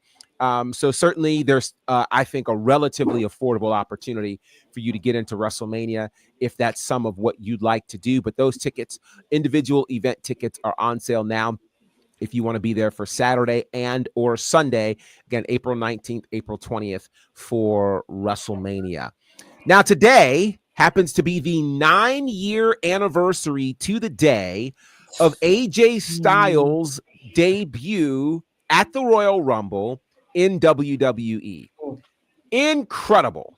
So certainly there's, I think, a relatively affordable opportunity for you to get into WrestleMania if that's some of what you'd like to do. But those tickets, individual event tickets, are on sale now if you want to be there for Saturday and or Sunday. Again, April 19th, April 20th for WrestleMania. Now, today happens to be the 9-year anniversary to the day of AJ Styles' debut at the Royal Rumble in WWE. Incredible.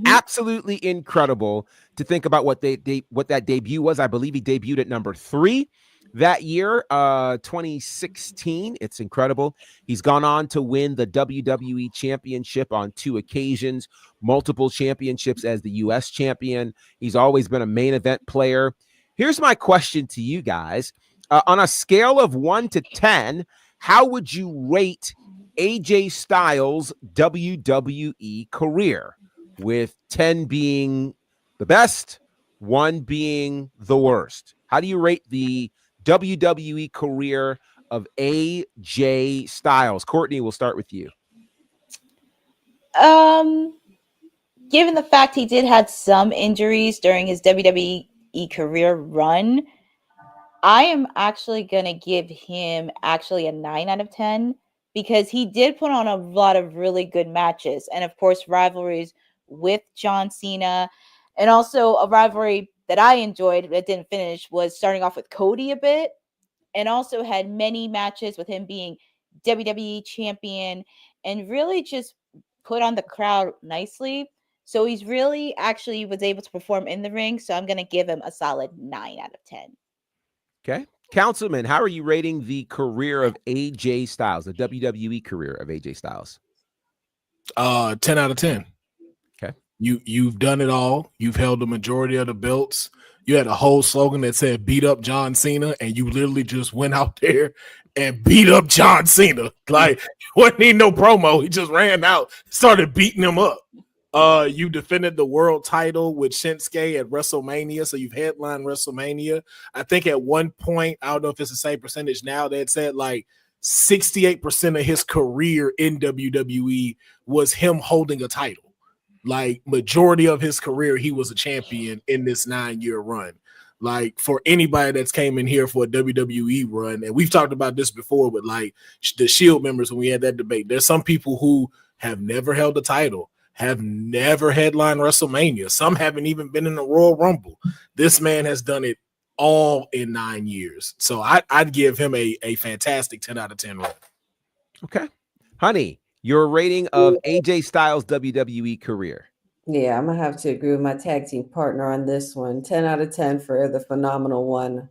Absolutely incredible to think about what that debut was. I believe he debuted at number 3 that year, 2016. It's incredible. He's gone on to win the WWE Championship on 2 occasions, multiple championships as the U.S. champion. He's always been a main event player. Here's my question to you guys. On a scale of 1 to 10, how would you rate AJ Styles' WWE career, with 10 being the best, 1 being the worst? How do you rate the WWE career of AJ Styles? Courtney, we'll start with you. Given the fact he did have some injuries during his WWE career run, I am actually going to give him a 9 out of 10, because he did put on a lot of really good matches. And of course, rivalries with John Cena, and also a rivalry that I enjoyed that didn't finish was starting off with Cody a bit, and also had many matches with him being WWE champion and really just put on the crowd nicely. So he's really actually was able to perform in the ring. So I'm going to give him a solid 9 out of 10. Okay. Councilman, how are you rating the career of AJ Styles, the WWE career of AJ Styles? 10 out of 10. Okay. You've done it all. You've held the majority of the belts. You had a whole slogan that said beat up John Cena, and you literally just went out there and beat up John Cena. Like, wasn't need no promo. He just ran out, started beating him up. You defended the world title with Shinsuke at WrestleMania, so you've headlined WrestleMania. I think at one point, I don't know if it's the same percentage now, that said like 68% of his career in WWE was him holding a title. Like, majority of his career, he was a champion in this 9-year run. Like, for anybody that's came in here for a WWE run, and we've talked about this before with like the Shield members when we had that debate, there's some people who have never held a title, have never headlined WrestleMania. Some haven't even been in the Royal Rumble. This man has done it all in 9 years. So I'd give him a fantastic 10 out of 10 run. Okay. Honey, your rating of AJ Styles' WWE career? Yeah, I'm going to have to agree with my tag team partner on this one. 10 out of 10 for the phenomenal one.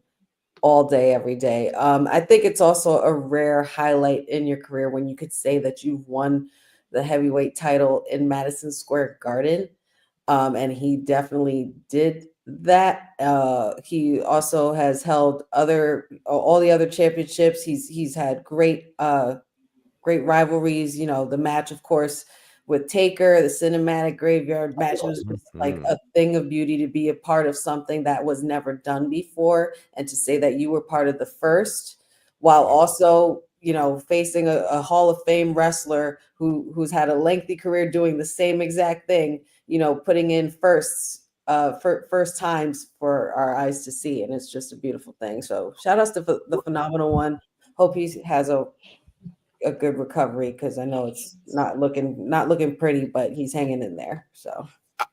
all day, every day. I think it's also a rare highlight in your career when you could say that you've won the heavyweight title in Madison Square Garden. And he definitely did that. He also has held all the other championships. He's had great rivalries. You know, the match, of course, with Taker, the cinematic graveyard match was just like a thing of beauty to be a part of something that was never done before, and to say that you were part of the first, while also, you know, facing a Hall of Fame wrestler who's had a lengthy career doing the same exact thing, you know, putting in first times for our eyes to see, and it's just a beautiful thing. So shout outs to the phenomenal one. Hope he has a good recovery, because I know it's not looking pretty, but he's hanging in there. So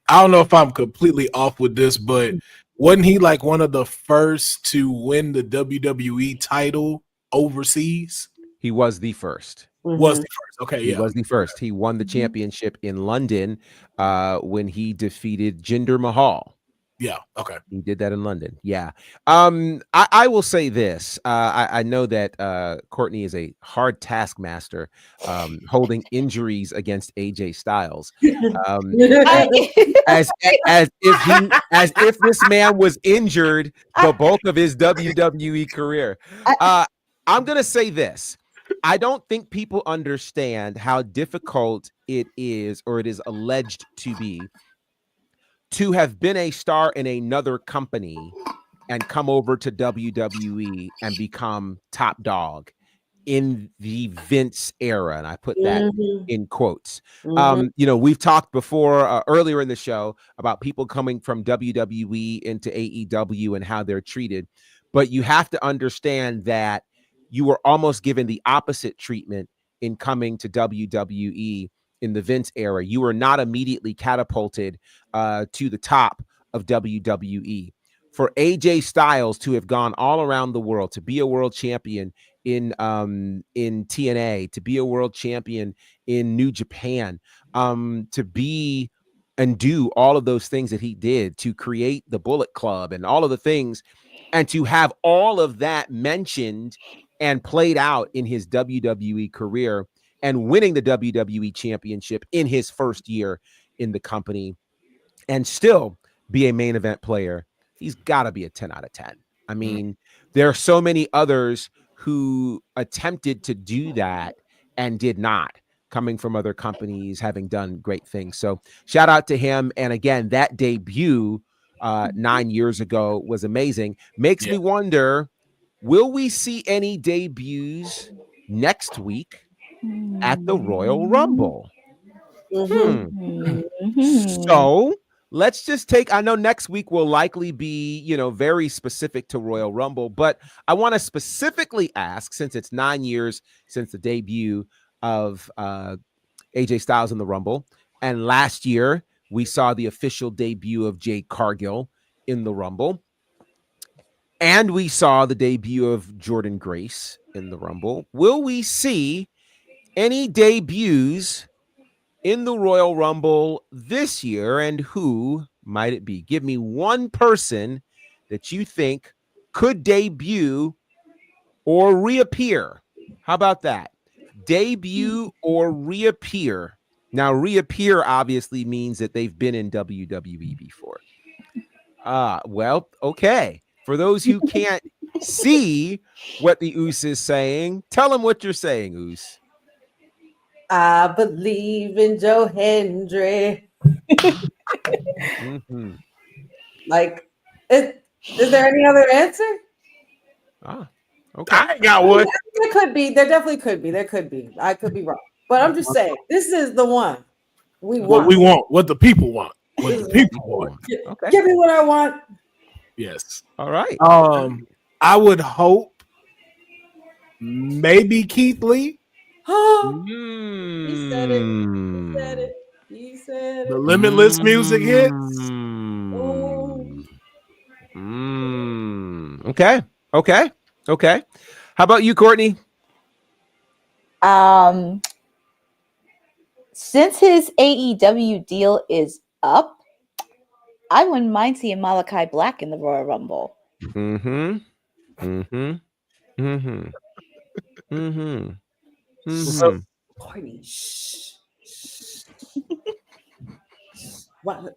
I don't know if I'm completely off with this, but wasn't he like one of the first to win the WWE title overseas? He was the first. Was the first. Okay, He yeah. was the first. He won the championship in London when he defeated Jinder Mahal. Yeah. Okay. He did that in London. Yeah. I will say this. I know that Courtney is a hard taskmaster, holding injuries against AJ Styles. As if this man was injured the bulk of his WWE career. I'm gonna say this. I don't think people understand how difficult it is, or it is alleged to be, to have been a star in another company and come over to WWE and become top dog in the Vince era. And I put that in quotes. You know, we've talked before earlier in the show about people coming from WWE into AEW and how they're treated. But you have to understand that you were almost given the opposite treatment in coming to WWE in the Vince era. You were not immediately catapulted to the top of WWE. For AJ Styles to have gone all around the world, to be a world champion in TNA, to be a world champion in New Japan, to be and do all of those things that he did, to create the Bullet Club and all of the things, and to have all of that mentioned and played out in his WWE career, and winning the WWE championship in his first year in the company, and still be a main event player, he's got to be a 10 out of 10. I mean, there are so many others who attempted to do that and did not, coming from other companies, having done great things. So shout out to him. And again, that debut 9 years ago was amazing. Makes me wonder, will we see any debuts next week at the Royal Rumble? So let's just take, I know next week will likely be, you know, very specific to Royal Rumble, but I want to specifically ask, since it's 9 years since the debut of AJ Styles in the Rumble, and last year we saw the official debut of Jade Cargill in the Rumble, and we saw the debut of Jordan Grace in the Rumble. Will we see any debuts in the Royal Rumble this year, and who might it be? Give me one person that you think could debut or reappear. How about that? Debut or reappear. Now, reappear obviously means that they've been in WWE before. Well, okay. For those who can't see what the Oos is saying, tell them what you're saying, Oos. I believe in Joe Hendry. Like, is there any other answer? Okay. I got one. There could be. There definitely could be. There could be. I could be wrong. But I'm just saying, this is the one we want. What we want. What the people want. What the people want. Okay. Give me what I want. Yes. All right. I would hope maybe Keith Lee. He said it. He said it. He said it. The Limitless music hits. Okay. How about you, Courtney? Since his AEW deal is up, I wouldn't mind seeing Malachi Black in the Royal Rumble. Mm-hmm. Mm-hmm. Mm-hmm. So, Mm-hmm. Courtney, shh. What?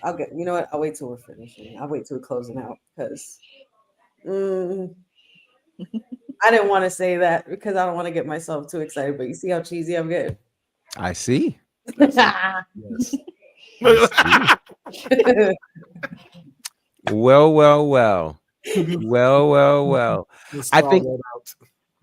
I'll get. You know what? I'll wait till we're finishing. I'll wait till we're closing out because I didn't want to say that because I don't want to get myself too excited. But you see how cheesy I'm getting. I see. yes. Well, well, well. Well, well, well. Let's I swallow think that out.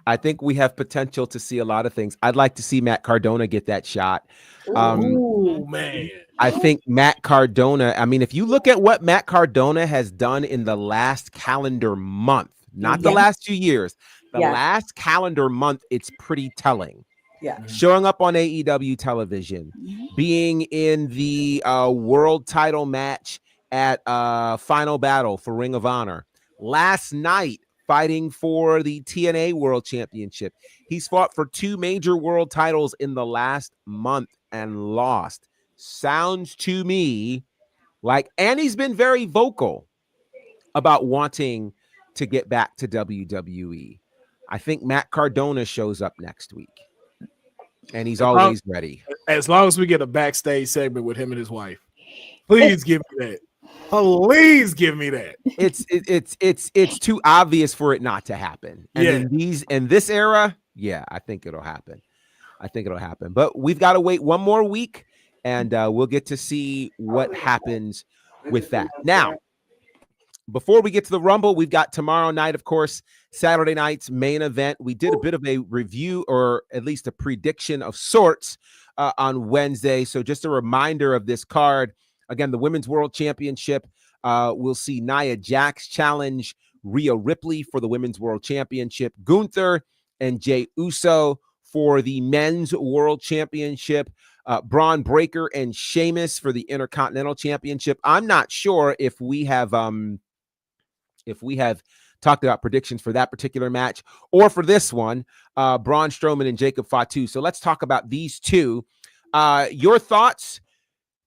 I think we have potential to see a lot of things. I'd like to see Matt Cardona get that shot. Ooh, man. I think Matt Cardona, I mean, if you look at what Matt Cardona has done in the last calendar month, not the Yeah. last 2 years, the Yeah. last calendar month, it's pretty telling. Yeah. Showing up on AEW television, being in the world title match at Final Battle for Ring of Honor. Last night, fighting for the TNA World Championship. He's fought for 2 major world titles in the last month and lost. Sounds to me like, and he's been very vocal about wanting to get back to WWE. I think Matt Cardona shows up next week. And he's always ready. As long as we get a backstage segment with him and his wife, please give me that. Please give me that. It's too obvious for it not to happen. And in this era, yeah, I think it'll happen. But we've got to wait one more week, and we'll get to see what happens with that. Now, before we get to the Rumble, we've got tomorrow night, of course, Saturday night's main event. We did a bit of a review, or at least a prediction of sorts, on Wednesday. So just a reminder of this card. Again, the Women's World Championship. We'll see Nia Jax challenge Rhea Ripley for the Women's World Championship. Gunther and Jey Uso for the Men's World Championship. Braun Breaker and Sheamus for the Intercontinental Championship. I'm not sure if we have talked about predictions for that particular match or for this one, Braun Strowman and Jacob Fatu. So let's talk about these two. Your thoughts?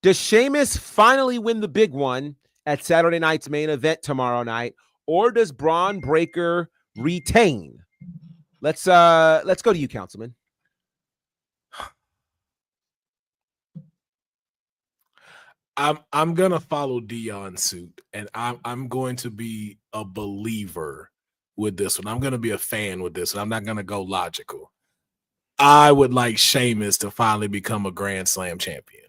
Does Sheamus finally win the big one at Saturday night's main event tomorrow night, or does Braun Breaker retain? Let's go to you, Councilman. I'm gonna follow Dion's suit, and I'm going to be a believer with this one. I'm gonna be a fan with this one. I'm not gonna go logical. I would like Sheamus to finally become a Grand Slam champion.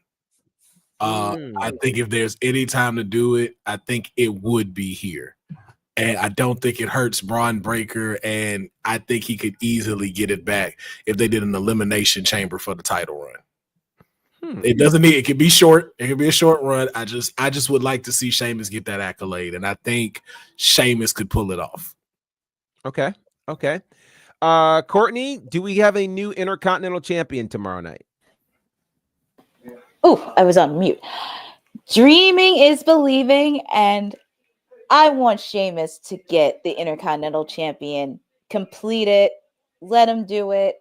I think if there's any time to do it, I think it would be here. And I don't think it hurts Braun Breaker, and I think he could easily get it back if they did an elimination chamber for the title run. It doesn't need, it could be short. It could be a short run. I just would like to see Sheamus get that accolade, and I think Sheamus could pull it off. Okay. Courtney, do we have a new Intercontinental champion tomorrow night? Oh, I was on mute. Dreaming is believing, and I want Sheamus to get the Intercontinental champion, complete it, let him do it.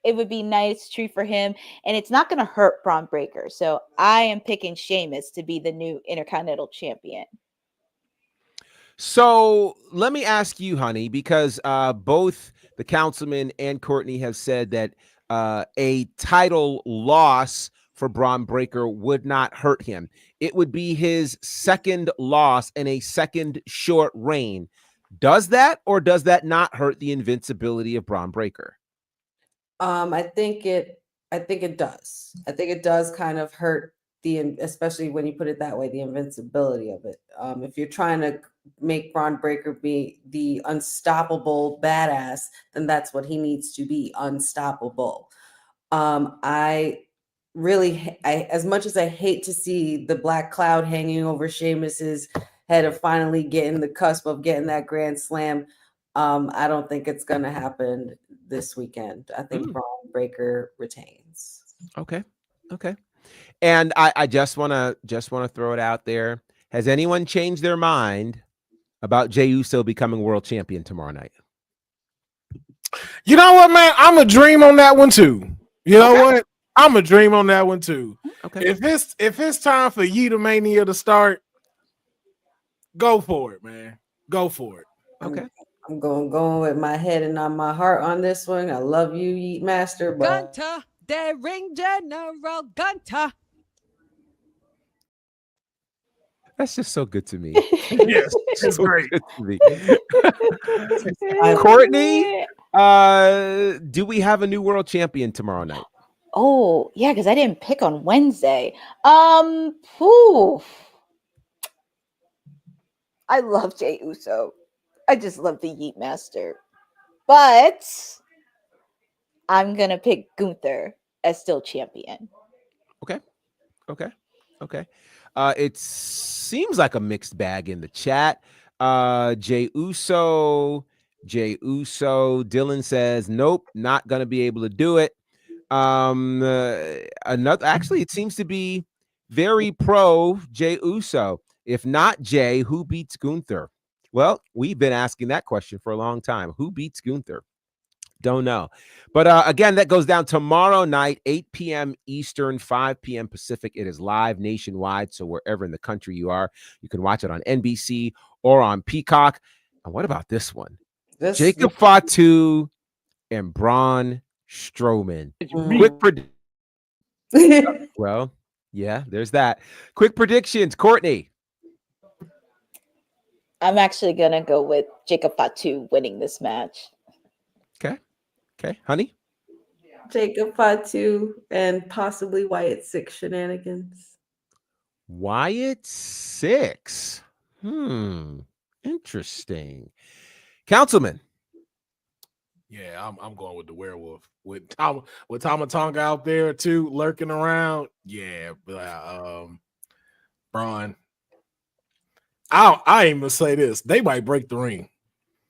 It would be nice treat for him, and it's not going to hurt Braun Breaker. So I am picking Sheamus to be the new Intercontinental champion. So let me ask you, honey, because both the Councilman and Courtney have said that a title loss for Braun Breaker would not hurt him. It would be his second loss in a second short reign. Does that or does that not hurt the invincibility of Braun Breaker? I think it does. I think it does kind of hurt especially when you put it that way, the invincibility of it. If you're trying to make Braun Breaker be the unstoppable badass, then that's what he needs to be, unstoppable. I as much as I hate to see the black cloud hanging over Sheamus's head of finally getting the cusp of getting that Grand Slam, I don't think it's going to happen this weekend. I think Braun Breaker retains. Okay. And I just want to throw it out there. Has anyone changed their mind about Jey Uso becoming world champion tomorrow night? You know what, man? I'm a dream on that one too. You know what? I'm a dream on that one too. Okay. If it's time for Yeetamania to start, go for it, man. Go for it. Okay. I'm going with my head and not my heart on this one. I love you, Yeet Master, but Gunter, the ring general Gunter. That's just so good to me. Yes, it's So great. good to me. Courtney, do we have a new world champion tomorrow night? Oh, yeah, because I didn't pick on Wednesday. Whew. I love Jey Uso. I just love the Yeet Master. But I'm gonna pick Gunther as still champion. Okay. It seems like a mixed bag in the chat. Jey Uso. Dylan says, nope, not gonna be able to do it. Actually, it seems to be very pro Jey Uso. If not Jey, who beats Gunther? Well, we've been asking that question for a long time. Who beats Gunther? Don't know. But again, that goes down tomorrow night, 8 p.m. Eastern, 5 p.m. Pacific. It is live nationwide. So wherever in the country you are, you can watch it on NBC or on Peacock. And what about this one? Jacob Fatu and Braun Strowman. Quick prediction. Well, yeah, there's that. Quick predictions, Courtney. I'm actually gonna go with Jacob Fatu winning this match. Okay, honey. Jacob Fatu and possibly Wyatt 6 shenanigans. Wyatt 6. Interesting. Councilman. Yeah, I'm going with the werewolf with Tama Tonga out there too, lurking around. Yeah, but Braun. I ain't gonna say this. They might break the ring.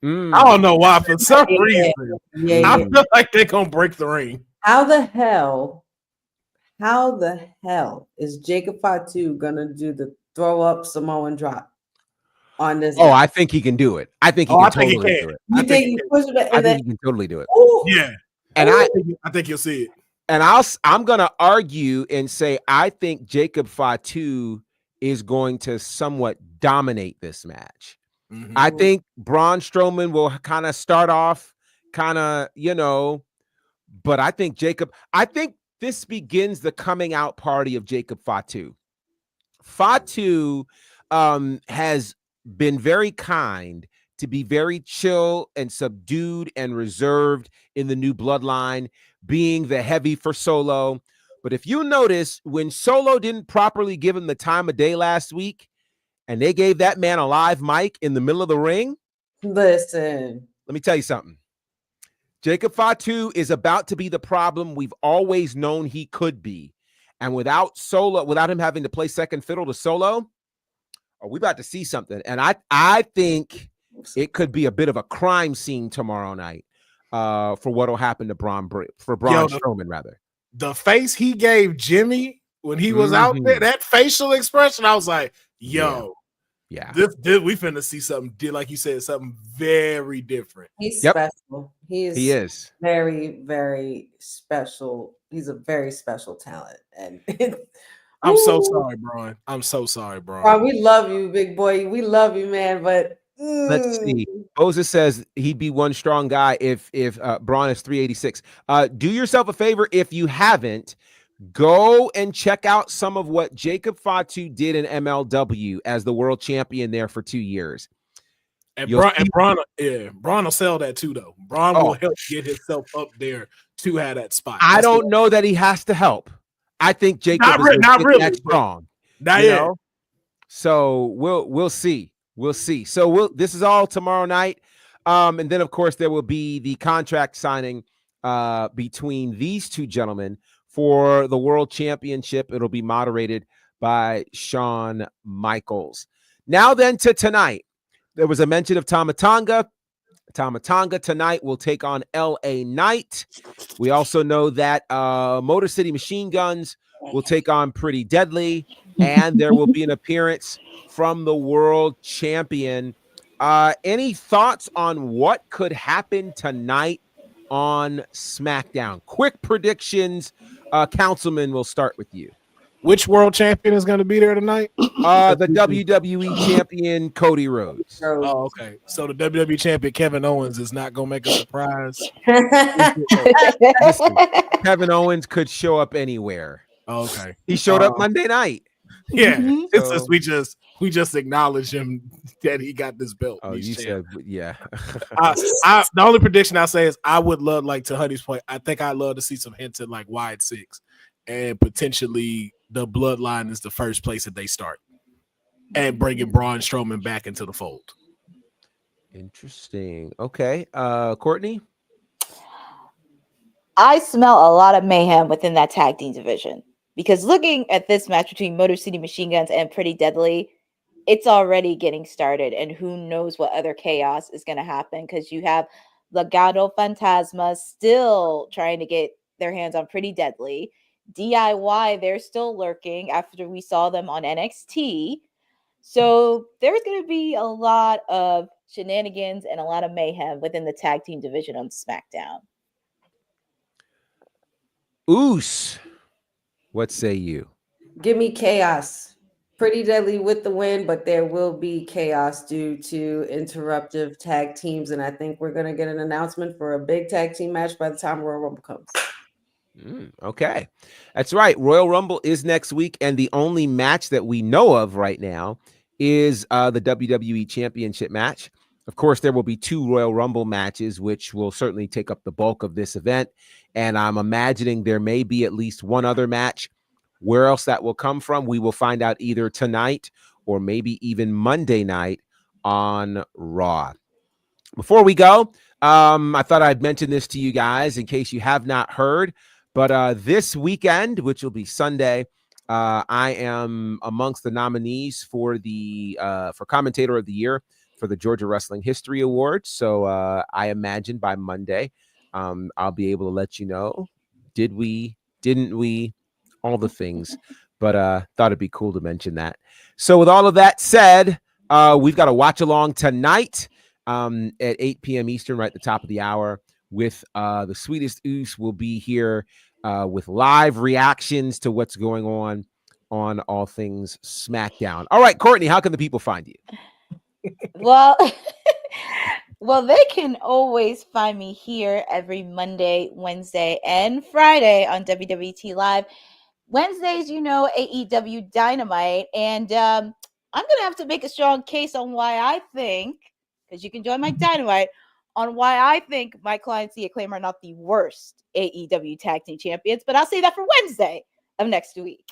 I don't know why. For some reason, I feel like they're gonna break the ring. How the hell is Jacob Fatu gonna do the throw up Samoan drop on this? Oh, guy? I think he can do it. I think he can totally do it. You think he pushes it? I think he can totally do it. Ooh, Yeah, and I think you'll see it. And I'm gonna argue and say I think Jacob Fatu is going to somewhat dominate this match. Mm-hmm. I think Braun Strowman will kind of start off, but I think this begins the coming out party of Jacob Fatu. Fatu has been very kind to be very chill and subdued and reserved in the new bloodline, being the heavy for Solo. But if you notice, when Solo didn't properly give him the time of day last week, and they gave that man a live mic in the middle of the ring. Listen, let me tell you something. Jacob Fatu is about to be the problem we've always known he could be. And without him having to play second fiddle to Solo, are we about to see something? And I think it could be a bit of a crime scene tomorrow night for what will happen to Braun Strowman, rather. The face he gave Jimmy when he was out there, that facial expression, I was like, yo. Yeah. This we finna see something, like you said, something very different. He's special. He is very, very special. He's a very special talent. And I'm so sorry, Braun. I'm so sorry, Braun. Braun, we love you, big boy. We love you, man. But let's see. Boza says he'd be one strong guy if Braun is 386. Do yourself a favor if you haven't. Go and check out some of what Jacob Fatu did in MLW as the world champion there for 2 years. And Braun will sell that too, though. Braun will help get himself up there to have that spot. I don't know that he has to help. I think Jacob is not really that strong. Not yet. So we'll see. We'll see. So this is all tomorrow night. And then of course there will be the contract signing between these two gentlemen for the World Championship. It'll be moderated by Shawn Michaels. Now then to tonight. There was a mention of Tama Tonga. Tama Tonga tonight will take on LA Knight. We also know that Motor City Machine Guns will take on Pretty Deadly. And there will be an appearance from the world champion. Any thoughts on what could happen tonight on SmackDown? Quick predictions. Councilman, we'll start with you. Which world champion is going to be there tonight? The WWE champion Cody Rhodes. Oh, okay. So the WWE champion Kevin Owens is not going to make a surprise. Listen, Kevin Owens could show up anywhere. Okay. He showed up Monday night. Yeah. Mhm. It's just we just acknowledge him that he got this belt. Oh, you said, yeah. The only prediction I say is I would love, like to Honey's point, I think I'd love to see some hints at like Wide Six, and potentially the Bloodline is the first place that they start, and bringing Braun Strowman back into the fold. Interesting. Okay. Courtney? I smell a lot of mayhem within that tag team division, because looking at this match between Motor City Machine Guns and Pretty Deadly, it's already getting started, and who knows what other chaos is going to happen, because you have Legado Fantasma still trying to get their hands on Pretty Deadly. DIY, they're still lurking after we saw them on NXT. So there's going to be a lot of shenanigans and a lot of mayhem within the tag team division on SmackDown. Oos. What say you? Give me chaos. Pretty Deadly with the win, but there will be chaos due to interruptive tag teams, and I think we're going to get an announcement for a big tag team match by the time Royal Rumble comes. Okay. That's right. Royal Rumble is next week, and the only match that we know of right now is the WWE Championship match. Of course, there will be 2 Royal Rumble matches, which will certainly take up the bulk of this event, and I'm imagining there may be at least one other match. Where else that will come from, we will find out either tonight or maybe even Monday night on Raw. Before we go, I thought I'd mention this to you guys in case you have not heard, but this weekend, which will be Sunday, I am amongst the nominees for the for Commentator of the Year for the Georgia Wrestling History Awards. So I imagine by Monday, I'll be able to let you know, did we, didn't we, all the things, but thought it'd be cool to mention that. So with all of that said, we've got a watch along tonight at 8 p.m. Eastern, right at the top of the hour, with the Sweetest Oos will be here with live reactions to what's going on all things SmackDown. All right, Courtney, how can the people find you? Well, well, they can always find me here every Monday, Wednesday, and Friday on WWT Live. Wednesdays, AEW Dynamite, and I'm gonna have to make a strong case on why I think, because you can join my Dynamite, on why I think my clients, The Acclaim, are not the worst AEW Tag Team Champions. But I'll say that for Wednesday of next week.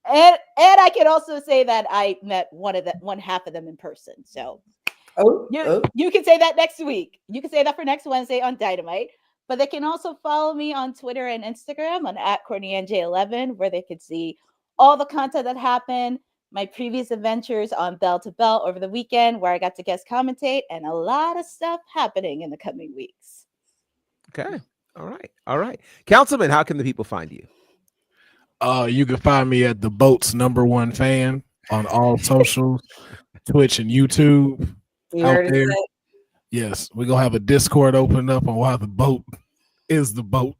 And I can also say that I met one half of them in person. So you can say that next week. You can say that for next Wednesday on Dynamite. But they can also follow me on Twitter and Instagram on @CourtneyNJ11, where they can see all the content that happened, my previous adventures on Bell to Bell over the weekend, where I got to guest commentate, and a lot of stuff happening in the coming weeks. Okay. All right. Councilman, how can the people find you? You can find me at the Boat's #1 fan on all socials, Twitch and YouTube. You heard it. Yes, we're gonna have a Discord open up on why the boat is the boat.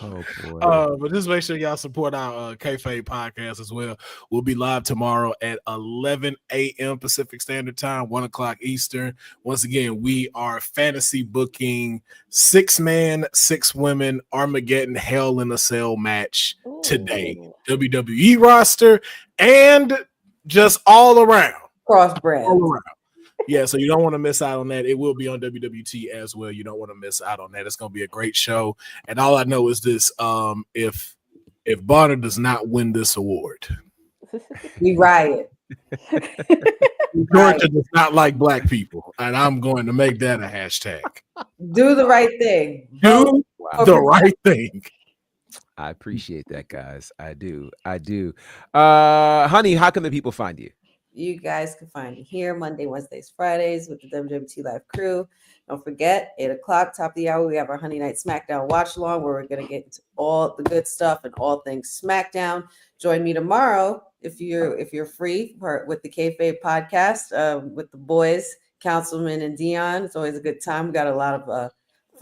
Oh boy. But just make sure y'all support our Kayfabe podcast as well. We'll be live tomorrow at 11 a.m. Pacific Standard Time, 1 o'clock Eastern. Once again, we are fantasy booking 6-man, 6 women Armageddon Hell in a Cell match today. WWE roster and just all around. Cross brand. All around. Yeah, so you don't want to miss out on that. It will be on WWT as well. You don't want to miss out on that. It's going to be a great show. And all I know is this: if Bonner does not win this award, we riot. Georgia does not like black people, and I'm going to make that a hashtag. Do the right thing. Do the right thing. I appreciate that, guys. I do. Honey, how can the people find you? You guys can find me here Monday, Wednesdays, Fridays with the WWT Live crew. Don't forget, 8 o'clock, top of the hour, we have our Honey Night SmackDown watch along, where we're going to get into all the good stuff and all things SmackDown. Join me tomorrow if you're free with the Kayfabe podcast with the boys, Councilman and Dion. It's always a good time. We got a lot of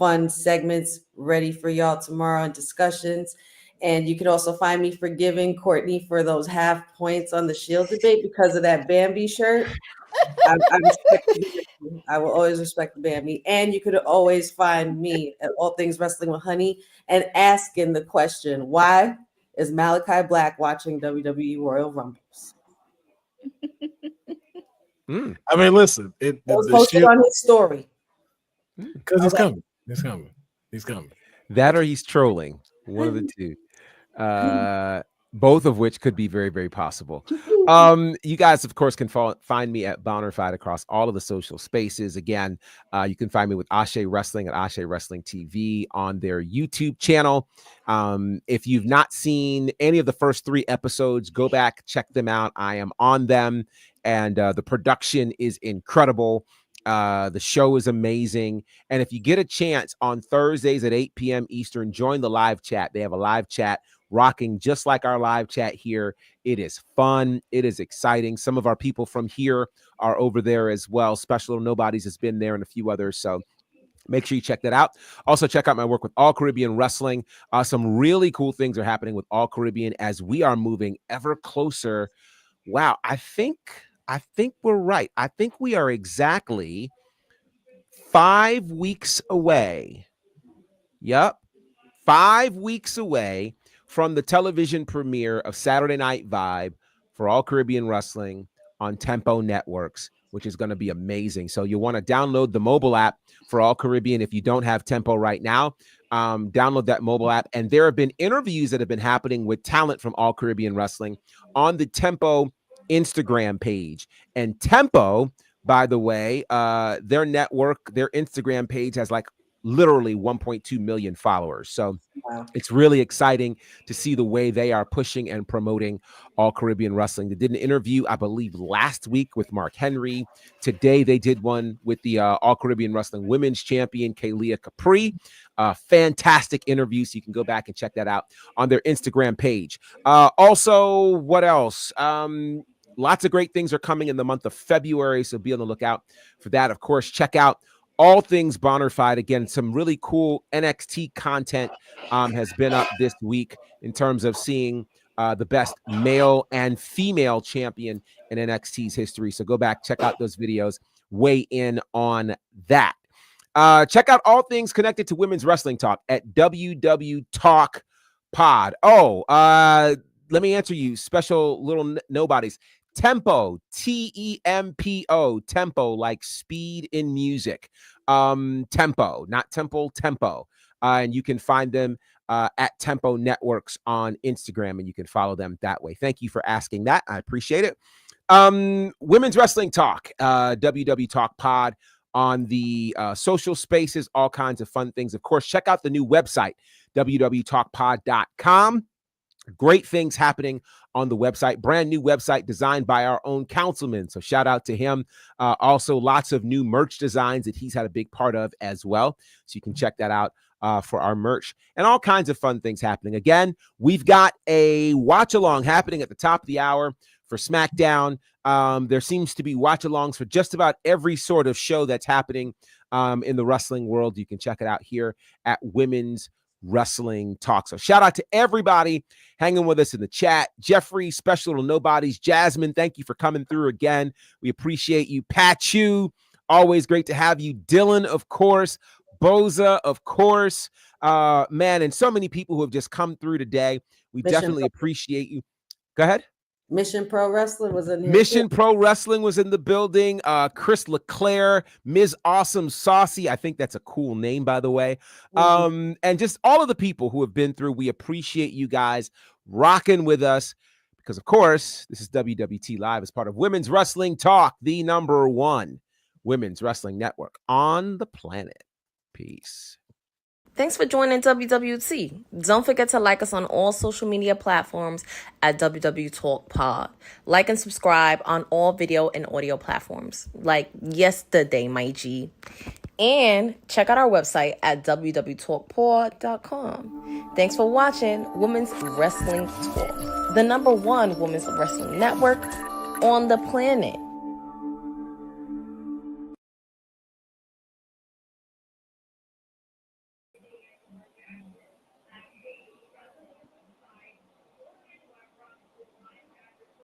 fun segments ready for y'all tomorrow and discussions. And you can also find me forgiving Courtney for those half points on the Shield debate because of that Bambi shirt. I respect the Bambi. I will always respect the Bambi. And you could always find me at All Things Wrestling with Honey and asking the question, why is Malachi Black watching WWE Royal Rumbles? I mean, listen, It was posted on his story. Because he's coming. He's coming. He's coming. That or he's trolling. One of the two. Both of which could be very, very possible. You guys, of course, can find me at Bonnerfied across all of the social spaces. Again, you can find me with Ashe Wrestling at Ashe Wrestling TV on their YouTube channel. If you've not seen any of the first 3 episodes, go back, check them out. I am on them, and the production is incredible. The show is amazing. And if you get a chance on Thursdays at 8 p.m. Eastern, join the live chat. They have a live chat rocking just like our live chat here. It is fun. It is exciting. Some of our people from here are over there as well. Special Little Nobodies has been there and a few others. So make sure you check that out. Also, check out my work with All Caribbean Wrestling. Some really cool things are happening with All Caribbean as we are moving ever closer. Wow, I think we're right. I think we are exactly 5 weeks away. Yep. 5 weeks away from the television premiere of Saturday Night Vibe for All Caribbean Wrestling on Tempo Networks, which is going to be amazing. So you'll want to download the mobile app for All Caribbean. If you don't have Tempo right now, download that mobile app. And there have been interviews that have been happening with talent from All Caribbean Wrestling on the Tempo Instagram page. And Tempo, by the way, their network, their Instagram page has like literally 1.2 million followers. So it's really exciting to see the way they are pushing and promoting All Caribbean Wrestling. They did an interview, I believe, last week with Mark Henry. Today, they did one with the All Caribbean Wrestling Women's Champion, Kalia Capri. Fantastic interview. So you can go back and check that out on their Instagram page. Also, what else? Lots of great things are coming in the month of February. So be on the lookout for that. Of course, check out All Things Bonnerfied. Again, some really cool NXT content has been up this week in terms of seeing the best male and female champion in NXT's history. So go back, check out those videos, weigh in on that. Check out all things connected to women's wrestling talk at WW Talk Pod. Let me answer you, special little nobodies. Tempo, Tempo, tempo, like speed in music. Tempo, not temple, tempo. And you can find them at Tempo Networks on Instagram, and you can follow them that way. Thank you for asking that. I appreciate it. Women's Wrestling Talk, WW Talk Pod on the social spaces, all kinds of fun things. Of course, check out the new website, www.talkpod.com. Great things happening on the website. Brand new website designed by our own councilman. So shout out to him. Also, lots of new merch designs that he's had a big part of as well. So you can check that out for our merch and all kinds of fun things happening. Again, we've got a watch along happening at the top of the hour for SmackDown. There seems to be watch alongs for just about every sort of show that's happening in the wrestling world. You can check it out here at Women's Wrestling Talk. So shout out to everybody hanging with us in the chat. Jeffrey, Special Little Nobodies, Jasmine, thank you for coming through again. We appreciate you. Pachu, always great to have you. Dylan, of course. Boza, of course. Man, and so many people who have just come through today. We definitely appreciate you. Go ahead. Mission Pro Wrestling was in here. Mission Pro Wrestling was in the building. Chris LeClaire, Ms. Awesome Saucy. I think that's a cool name, by the way. And just all of the people who have been through. We appreciate you guys rocking with us because, of course, this is WWT Live as part of Women's Wrestling Talk, the #1 women's wrestling network on the planet. Peace. Thanks for joining WWT. Don't forget to like us on all social media platforms at WW Talk Pod. Like and subscribe on all video and audio platforms like yesterday, my G. And check out our website at www.talkpod.com. Thanks for watching Women's Wrestling Talk, the #1 women's wrestling network on the planet.